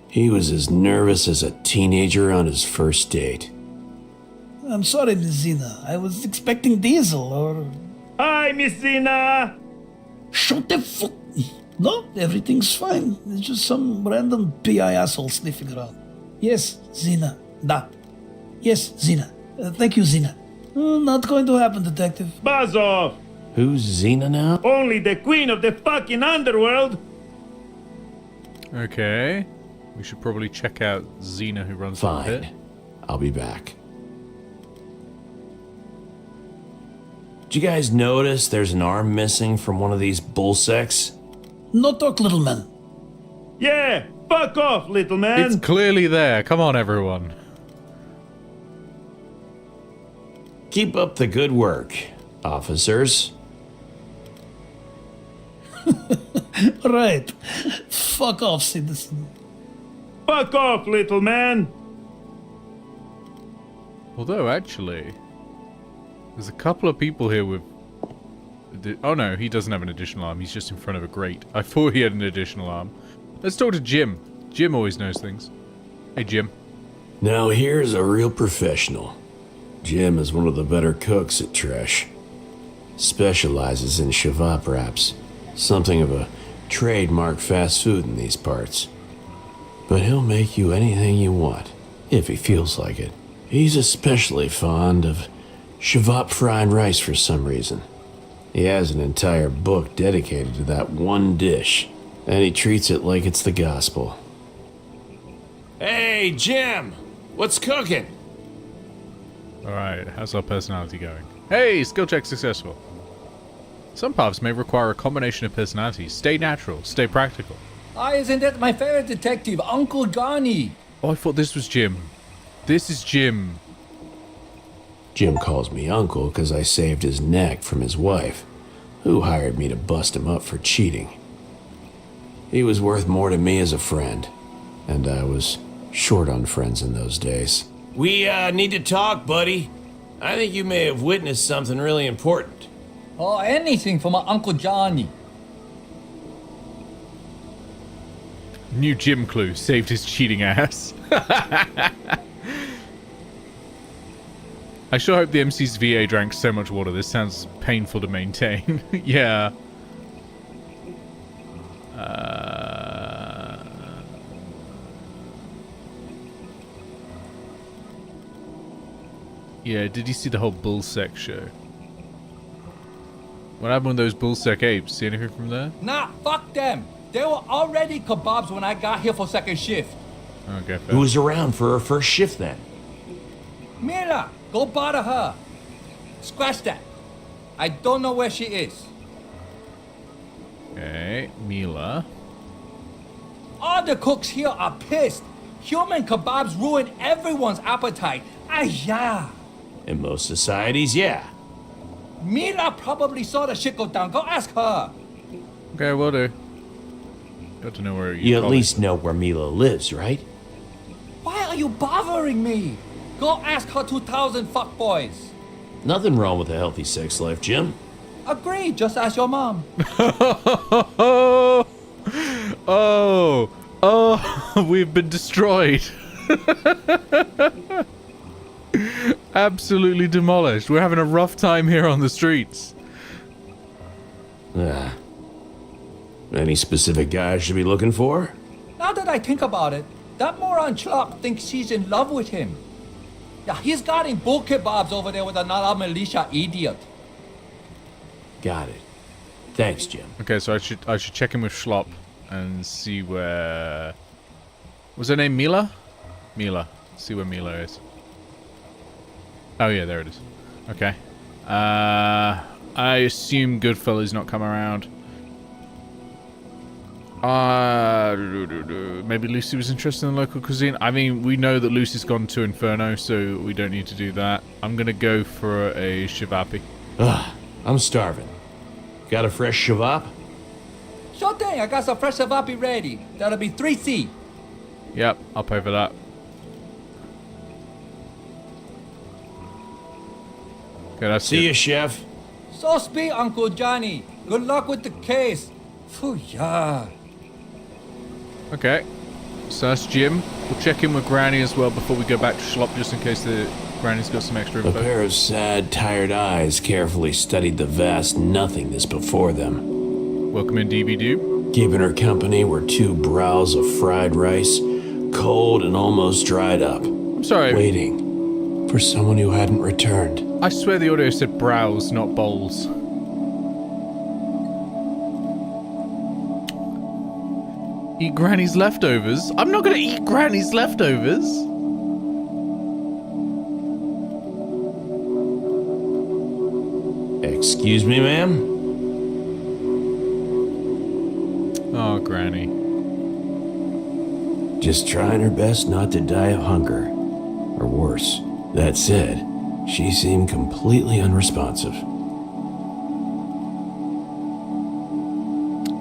He was as nervous as a teenager on his first date. I'm sorry, Miss Zena. I was expecting Diesel or... Hi, Miss Zina. Shut the fuck... No, everything's fine. It's just some random PI asshole sniffing around. Yes, Zena. Da. Yes, Zena. Thank you, Zena. Not going to happen, detective. Buzz off. Who's Zena now? Only the queen of the fucking underworld. Okay. We should probably check out Xena, who runs the pit. Fine. I'll be back. Did you guys notice there's an arm missing from one of these bull sacks? No talk, little man. Yeah, fuck off, little man. It's clearly there. Come on, everyone. Keep up the good work, officers. Right. Fuck off, citizen. Fuck off, little man. Although, actually, there's a couple of people here with... Oh no, he doesn't have an additional arm. He's just in front of a grate. I thought he had an additional arm. Let's talk to Jim. Jim always knows things. Hey, Jim. Now here's a real professional. Jim is one of the better cooks at Trash. Specializes in shavap wraps. Something of a trademark fast food in these parts. But he'll make you anything you want, if he feels like it. He's especially fond of shavap fried rice for some reason. He has an entire book dedicated to that one dish, and he treats it like it's the gospel. Hey, Jim! What's cooking? Alright, how's our personality going? Hey, skill check successful. Some paths may require a combination of personalities. Stay natural, stay practical. Isn't that my favorite detective, Uncle Johnny? Oh, I thought this was Jim. This is Jim. Jim calls me uncle because I saved his neck from his wife, who hired me to bust him up for cheating. He was worth more to me as a friend, and I was short on friends in those days. We need to talk, buddy. I think you may have witnessed something really important. Oh, anything for my Uncle Johnny. New Jim clue. Saved his cheating ass. I sure hope the MC's VA drank so much water. This sounds painful to maintain. Yeah. Yeah, did you see the whole Bullsec show? What happened with those Bullsec apes? See anything from there? Nah, fuck them. They were already kebabs when I got here for second shift. Okay, fair. Who was around for her first shift then? Mila, go bother her. Scratch that. I don't know where she is. Okay, Mila. All the cooks here are pissed. Human kebabs ruin everyone's appetite. Ayah. In most societies, yeah. Mila probably saw the shit go down. Go ask her. Okay, will do. Got to know where You at least know where Mila lives, right? Why are you bothering me? Go ask her 2,000 fuckboys. Nothing wrong with a healthy sex life, Jim. Agree, just ask your mom. Oh, we've been destroyed. Absolutely demolished. We're having a rough time here on the streets. Any specific guy I should be looking for? Now that I think about it, that moron Chlock thinks she's in love with him. Yeah, he's got him bull kebabs over there with another militia idiot. Got it. Thanks, Jim. Okay, so I should check in with Schlop and see where... Was her name Mila? Mila. See where Mila is. Oh yeah, there it is. Okay. I assume Goodfellas not come around. Maybe Lucy was interested in local cuisine. I mean, we know that Lucy's gone to Inferno, so we don't need to do that. I'm gonna go for a shivapi. Ugh, I'm starving. Got a fresh shavap? Sure thing, I got some fresh savapi ready. That'll be 3C. Yep, I'll pay for that. Okay, that's See ya, chef. So speak, Uncle Johnny. Good luck with the case. Phew, yeah. Okay, so that's Jim. We'll check in with Granny as well before we go back to Schlop, just in case the Granny's got some extra A info. pair of sad, tired eyes carefully studied the vast nothingness before them. Welcome in, DB Keeping her company were 2 brows of fried rice, cold and almost dried up. I'm sorry. Waiting for someone who hadn't returned. I swear the audio said brows, not bowls. Eat Granny's leftovers? I'm not gonna eat Granny's leftovers! Excuse me, ma'am? Oh, Granny. Just trying her best not to die of hunger. Or worse. That said, she seemed completely unresponsive.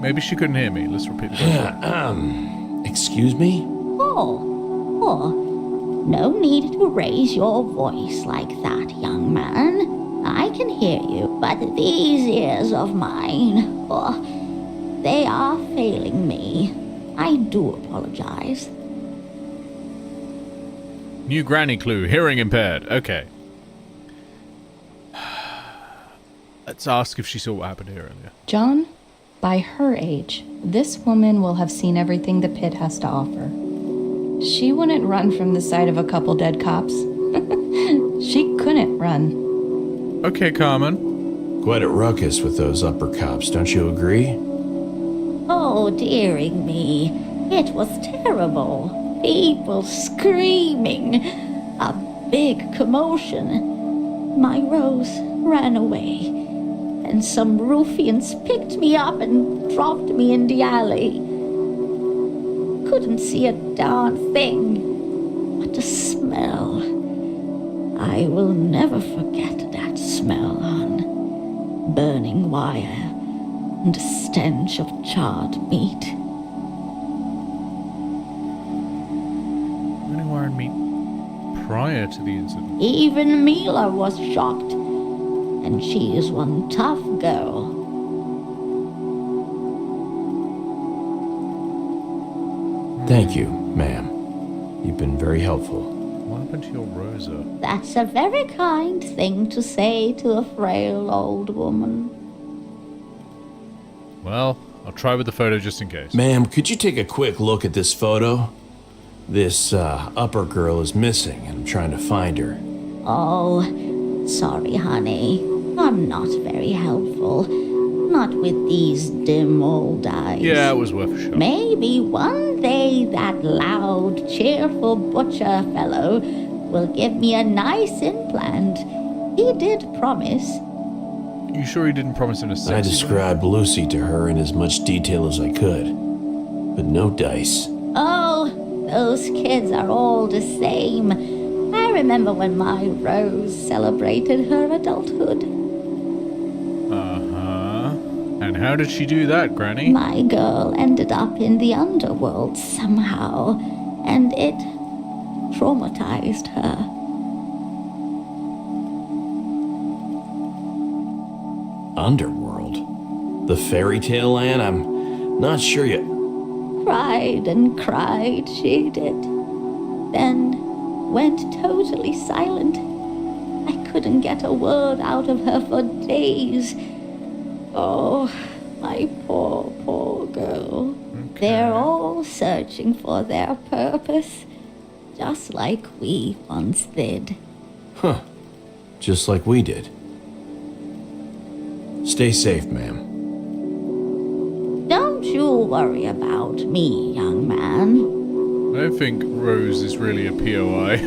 Maybe she couldn't hear me. Let's repeat the question. Excuse me? No need to raise your voice like that, young man. I can hear you, but these ears of mine, they are failing me. I do apologize. New Granny clue. Hearing impaired. Okay. Let's ask if she saw what happened here earlier. John, by her age, this woman will have seen everything the pit has to offer. She wouldn't run from the sight of a couple dead cops. She couldn't run. Okay, Carmen. Quite a ruckus with those upper cops, don't you agree? Oh, dearing me. It was terrible. People screaming. A big commotion. My Rose ran away. And some ruffians picked me up and dropped me in the alley. Couldn't see a darn thing. But the smell. I will never forget that smell, hon. Burning wire and the stench of charred meat. Burning wire and meat prior to the incident. Even Mila was shocked. And she is one tough girl. Thank you, ma'am. You've been very helpful. What happened to your Rosa? That's a very kind thing to say to a frail old woman. Well, I'll try with the photo just in case. Ma'am, could you take a quick look at this photo? This upper girl is missing, and I'm trying to find her. Oh, sorry, honey. I'm not very helpful. Not with these dim old eyes. Yeah, it was worth a shot. Maybe one day that loud, cheerful butcher fellow will give me a nice implant. He did promise. You sure he didn't promise in a sexy I described Lucy to her in as much detail as I could. But no dice. Oh, those kids are all the same. I remember when my Rose celebrated her adulthood. Uh-huh. And how did she do that, Granny? My girl ended up in the underworld somehow, and it traumatized her. Underworld? The fairy tale land? I'm not sure yet. Cried and cried, she did. Then went totally silent. I couldn't get a word out of her for days. Oh, My poor, poor girl. They're all searching for their purpose, just like we once did. Huh. Just like we did. Stay safe, ma'am. Don't you worry about me, young man. I don't think Rose is really a POI.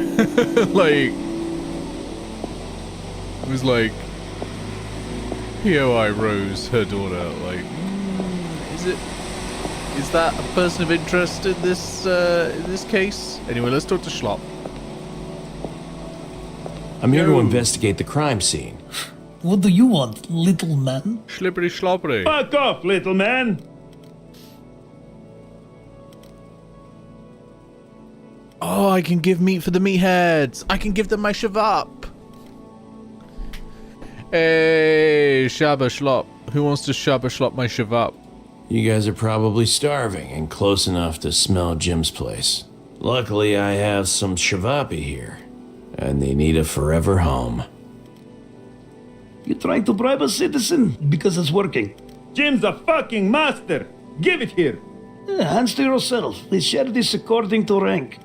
Like, it was like POI Rose, her daughter. Like, is that a person of interest in this case? Anyway, let's talk to Schlop. I'm here to investigate the crime scene. What do you want, little man? Slippery sloppery. Fuck off, little man. Oh, I can give meat for the meatheads. I can give them my shavap. Hey, Shabba Schlop. Who wants to Shabba Schlop my shavap? You guys are probably starving and close enough to smell Jim's place. Luckily, I have some shavapi here, and they need a forever home. You trying to bribe a citizen? Because it's working. Jim's a fucking master. Give it here. Hands to yourself. We share this according to rank.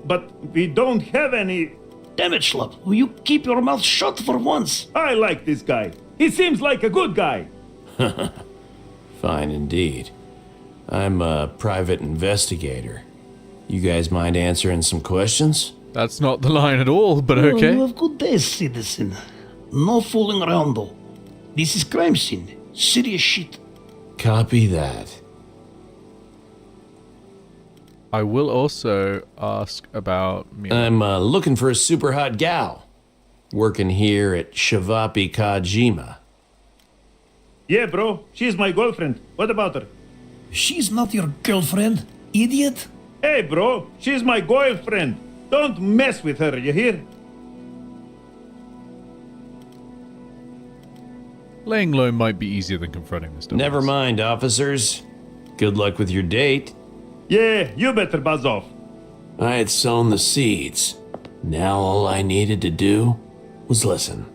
But we don't have any... Damn it, Schlop. Will you keep your mouth shut for once? I like this guy. He seems like a good guy. Fine indeed. I'm a private investigator. You guys mind answering some questions? That's not the line at all, but Oh, okay. you have good days, citizen. No fooling around, though. This is crime scene. Serious shit. Copy that. I will also ask about me. I'm looking for a super hot gal. Working here at Shavapi Kajima. Yeah, bro. She's my girlfriend. What about her? She's not your girlfriend, idiot. Hey, bro. She's my girlfriend. Don't mess with her, you hear? Laying low might be easier than confronting this. Never mind, officers. Good luck with your date. Yeah, you better buzz off. I had sown the seeds. Now all I needed to do was listen.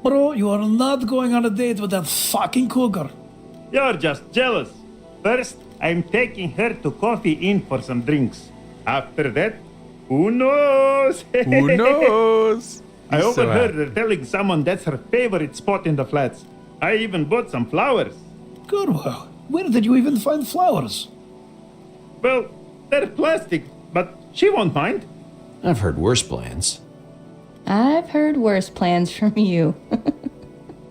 Bro, you are not going on a date with that fucking cougar. You're just jealous. First, I'm taking her to Coffee Inn for some drinks. After that, who knows? Who knows? I overheard her telling someone that's her favorite spot in the flats. I even bought some flowers. Good. Well, where did you even find flowers? Well, they're plastic, but she won't mind. I've heard worse plans. I've heard worse plans from you.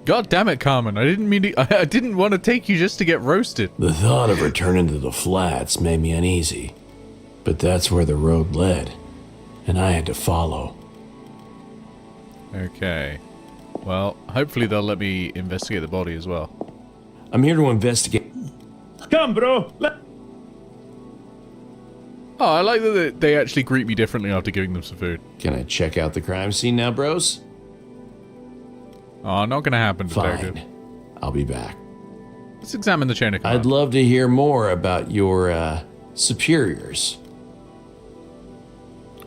God damn it, Carmen. I didn't mean to, I didn't want to take you just to get roasted. The thought of returning to the flats made me uneasy. But that's where the road led, and I had to follow. Okay. Well, hopefully they'll let me investigate the body as well. I'm here to investigate. Come, bro. Oh, I like that they actually greet me differently after giving them some food. Can I check out the crime scene now, bros? Oh, not gonna happen, detective. Fine. I'll be back. Let's examine the chain of command. I'd love to hear more about your, superiors.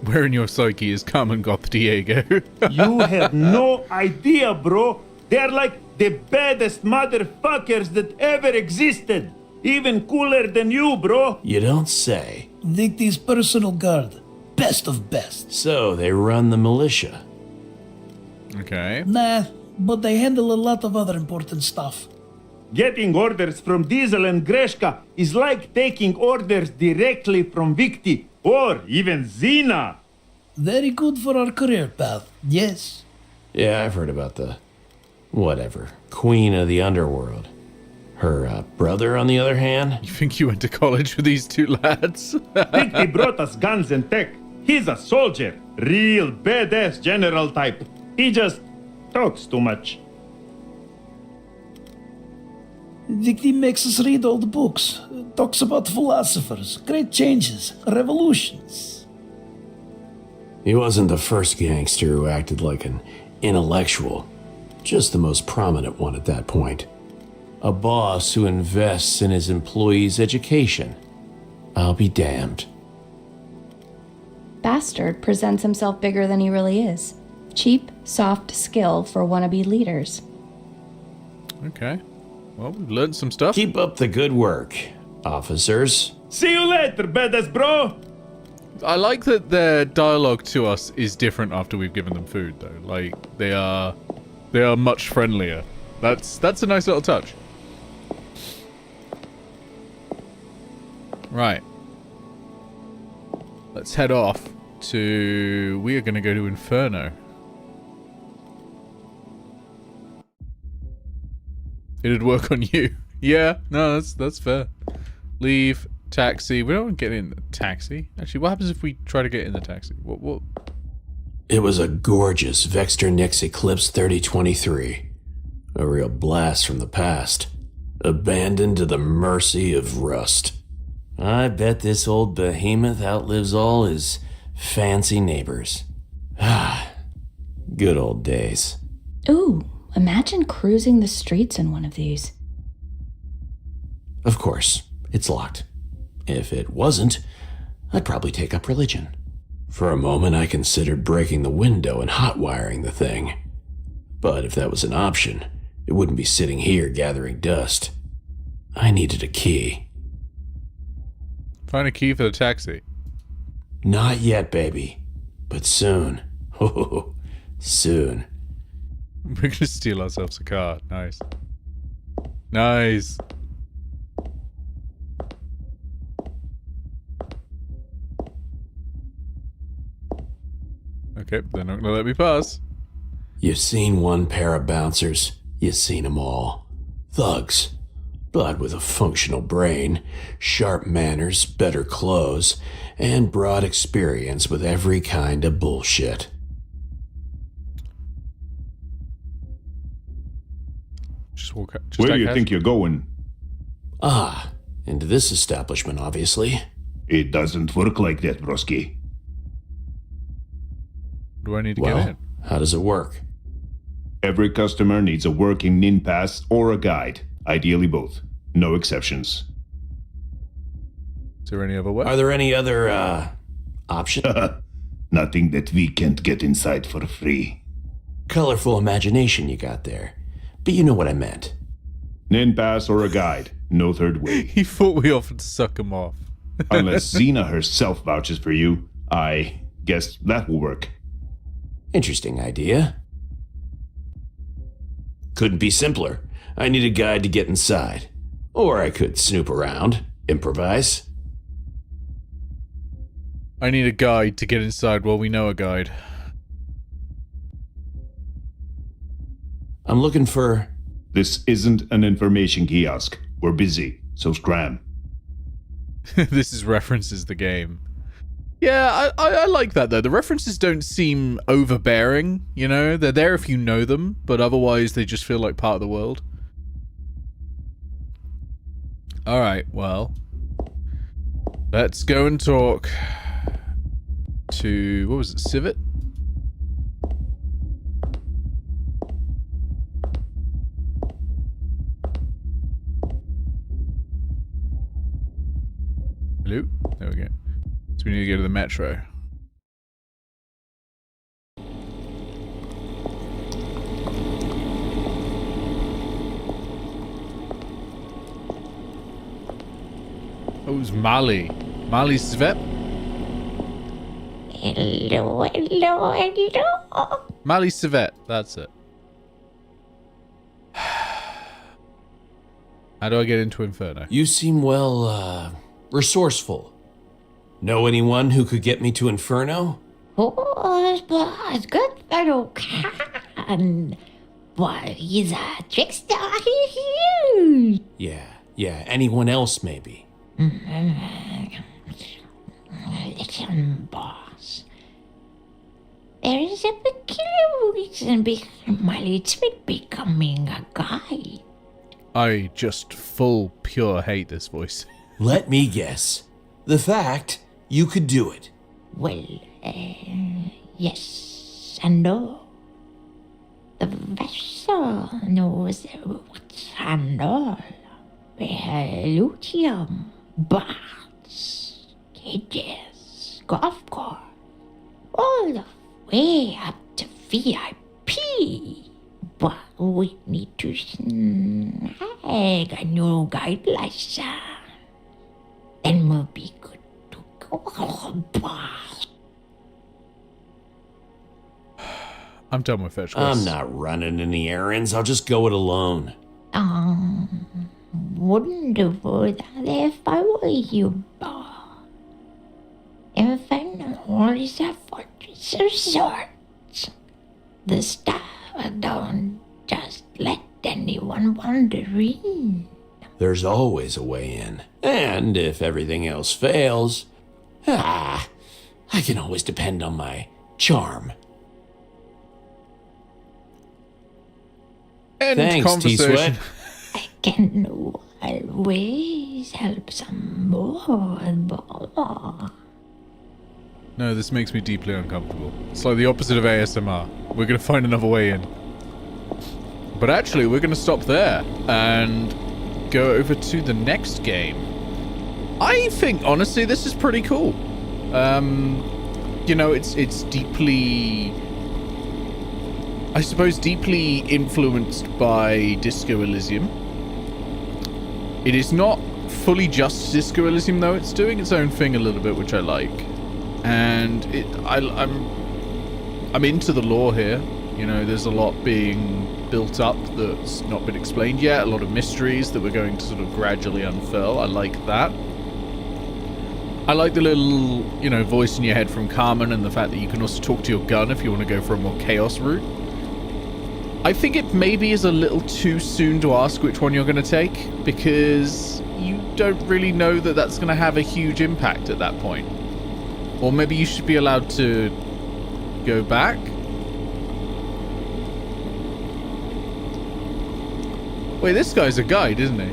Where in your psyche is Carmen Goth Diego? You have no idea, bro. They're like the baddest motherfuckers that ever existed. Even cooler than you, bro. You don't say. Vicky's personal guard. Best of best. So, they run the militia. Okay. Nah, but they handle a lot of other important stuff. Getting orders from Diesel and Greshka is like taking orders directly from Victi or even Zina. Very good for our career path, yes. Yeah, I've heard about the... whatever. Queen of the underworld. Her, brother, on the other hand? You think you went to college with these two lads? Victi brought us guns and tech. He's a soldier. Real badass general type. He just talks too much. Vicky makes us read all the books. Talks about philosophers, great changes, revolutions. He wasn't the first gangster who acted like an intellectual. Just the most prominent one at that point. A boss who invests in his employees' education. I'll be damned. Bastard presents himself bigger than he really is. Cheap, soft skill for wannabe leaders. Okay. Well, we've learned some stuff. Keep up the good work, officers. See you later, badass bro! I like that their dialogue to us is different after we've given them food, though. Like, they are much friendlier. That's a nice little touch. Right. Let's head off to... We are going to go to Inferno. It'd work on you. Yeah, no, that's fair. Leave, taxi. We don't want to get in the taxi. Actually, what happens if we try to get in the taxi? What? It was a gorgeous Vector Nix Eclipse 3023. A real blast from the past. Abandoned to the mercy of rust. I bet this old behemoth outlives all his fancy neighbors. Ah, good old days. Ooh, imagine cruising the streets in one of these. Of course, it's locked. If it wasn't, I'd probably take up religion. For a moment, I considered breaking the window and hot-wiring the thing. But if that was an option, it wouldn't be sitting here gathering dust. I needed a key. Find a key for the taxi. Not yet, baby. But soon. Oh, soon. We're gonna steal ourselves a car. Nice. Nice. Okay, they're not gonna let me pass. You've seen one pair of bouncers. You've seen them all. Thugs. But with a functional brain, sharp manners, better clothes, and broad experience with every kind of bullshit. Just walk out. Where do you think you're going? Ah, into this establishment, obviously. It doesn't work like that, broski. Do I need to Well, get in? how does it work? Every customer needs a working nin pass or a guide. Ideally both. No exceptions. Is there any other way? Are there any other, options? Nothing that we can't get inside for free. Colorful imagination you got there. But you know what I meant. Nin pass or a guide. No third way. He thought we offered to suck him off. Unless Xena herself vouches for you, I guess that will work. Interesting idea. Couldn't be simpler. I need a guide to get inside. Or I could snoop around, improvise. I need a guide to get inside. Well, we know a guide. I'm looking for... This isn't an information kiosk. We're busy, so scram. This is references the game. Yeah, I like that, though. The references don't seem overbearing, you know? They're there if you know them, but otherwise they just feel like part of the world. Alright, well. Let's go and talk to... What was it? Civet? Hello? There we go. So we need to go to the metro. Oh, it's Mali. Mali Svep? Hello, hello, hello. Mali Svet, that's it. How do I get into Inferno? You seem, well, resourceful. Know anyone who could get me to Inferno? Oh, but good fellow can. But he's a trickster. Yeah, anyone else maybe. Listen, boss. There is a peculiar reason behind my Svet becoming a guy. I just full pure hate this voice. Let me guess. The fact you could do it. Well, yes and no. The vessel knows what's and all. Elysium, bars, cages, golf course, all the way up to VIP. But we need to snag a new guide license. Then we'll be good to go. I'm done with fetch quests. I'm not running any errands. I'll just go it alone. Wouldn't do that if I were you, boy. If I know is a fortress of sorts, the stuff I don't just let anyone wander in. There's always a way in. And if everything else fails, I can always depend on my charm. End Thanks, conversation. T-Sweat. I can always help some more. No, this makes me deeply uncomfortable. It's like the opposite of ASMR. We're gonna find another way in. But actually, we're gonna stop there and go over to the next game. I think, honestly, this is pretty cool. You know, it's deeply... I suppose deeply influenced by Disco Elysium. It is not fully just Disco Elysium, though. It's doing its own thing a little bit, which I like. And I'm into the lore here. You know, there's a lot being built up that's not been explained yet. A lot of mysteries that we're going to sort of gradually unfurl. I like that. I like the little, you know, voice in your head from Carmen, and the fact that you can also talk to your gun if you want to go for a more chaos route. I think it maybe is a little too soon to ask which one you're going to take, because you don't really know that that's going to have a huge impact at that point. Or maybe you should be allowed to go back. Wait, this guy's a guide, isn't he?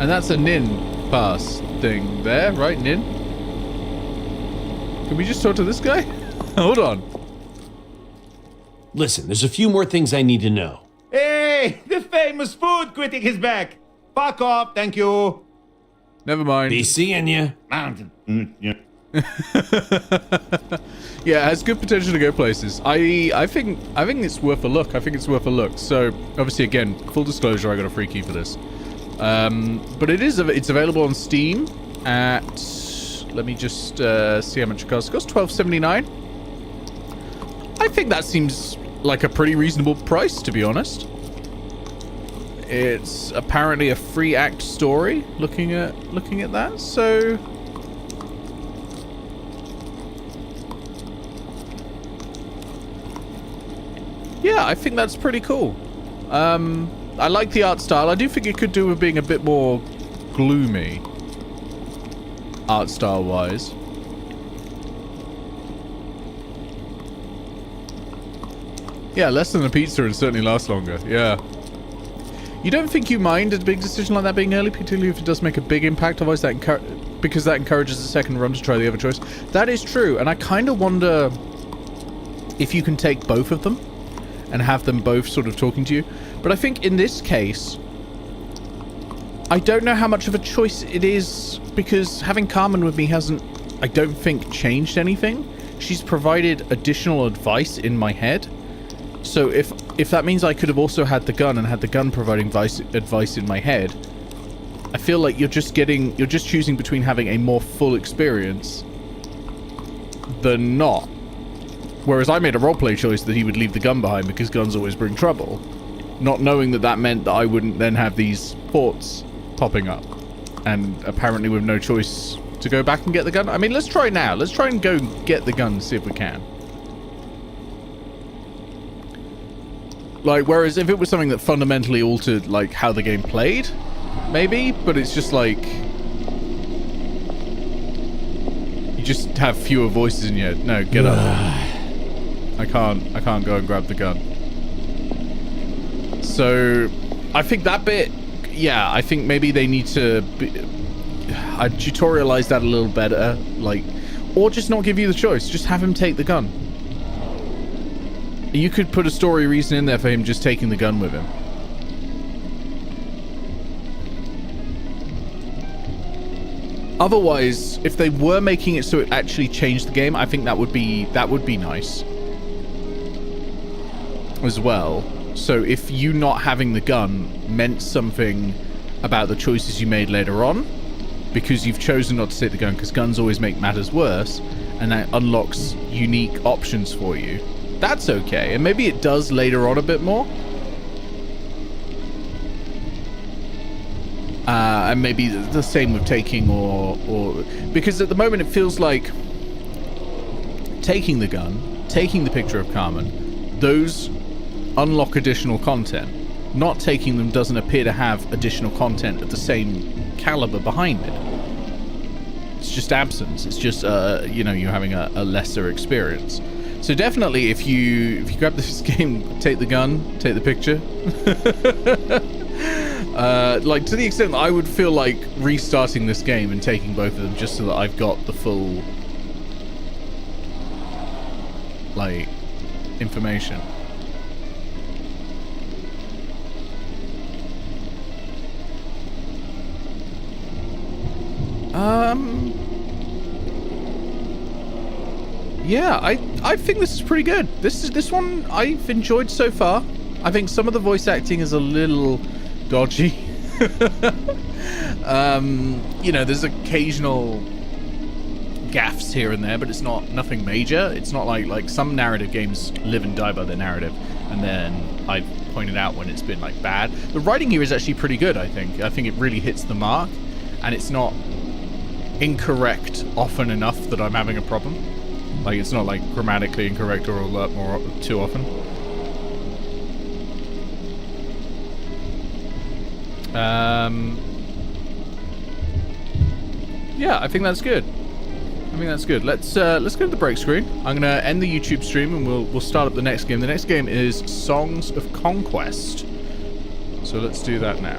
And that's a Nin pass thing there, right, Nin? Can we just talk to this guy? Hold on. Listen, there's a few more things I need to know. Hey, the famous food critic is back. Fuck off, thank you. Never mind. Be seeing you. Yeah, it has good potential to go places. I think it's worth a look. I think it's worth a look. So, obviously, again, full disclosure, I got a free key for this. But it's available on Steam at... Let me just see how much it costs. It costs $12.79. I think that seems like a pretty reasonable price, to be honest. It's apparently a free act story, looking at that, so... Yeah, I think that's pretty cool. I like the art style. I do think it could do with being a bit more gloomy, art style wise. Yeah, less than a pizza and certainly lasts longer. Yeah. You don't think you mind a big decision like that being early, particularly if it does make a big impact, otherwise because that encourages the second run to try the other choice. That is true, and I kind of wonder if you can take both of them and have them both sort of talking to you. But I think in this case, I don't know how much of a choice it is, because having Carmen with me hasn't, I don't think, changed anything. She's provided additional advice in my head. So if that means I could have also had the gun and had the gun providing advice in my head, I feel like you're just choosing between having a more full experience than not. Whereas I made a roleplay choice that he would leave the gun behind because guns always bring trouble, not knowing that meant that I wouldn't then have these thoughts popping up, and apparently with no choice to go back and get the gun. I mean, let's try now. Let's try and go get the gun and see if we can. Like, whereas if it was something that fundamentally altered, like, how the game played, maybe, but it's just like... You just have fewer voices in your head. No, get up. I can't go and grab the gun. So, I think that bit, yeah, I think maybe they need to I'd tutorialize that a little better, like, or just not give you the choice. Just have him take the gun. You could put a story reason in there for him just taking the gun with him. Otherwise, if they were making it so it actually changed the game, I think that would be nice. as well. So if you not having the gun meant something about the choices you made later on, because you've chosen not to take the gun, because guns always make matters worse, and that unlocks unique options for you, that's okay. And maybe it does later on a bit more. And maybe the same with taking or because at the moment it feels like taking the gun, taking the picture of Carmen, those unlock additional content. Not taking them doesn't appear to have additional content of the same caliber behind it. It's just absence. It's just you know, you're having a lesser experience. So definitely, if you grab this game, take the gun, take the picture. Like, to the extent that I would feel like restarting this game and taking both of them just so that I've got the full, like, information. Yeah, I think this is pretty good. This one I've enjoyed so far. I think some of the voice acting is a little dodgy. You know, there's occasional gaffes here and there, but it's nothing major. It's not like some narrative games live and die by their narrative, and then I've pointed out when it's been like bad. The writing here is actually pretty good, I think. I think it really hits the mark, and it's not incorrect often enough that I'm having a problem. Like, it's not like grammatically incorrect or a lot more too often. Yeah, I think that's good. Let's go to the break screen. I'm gonna end the YouTube stream and we'll start up the next game. The next game is Songs of Conquest. So let's do that now.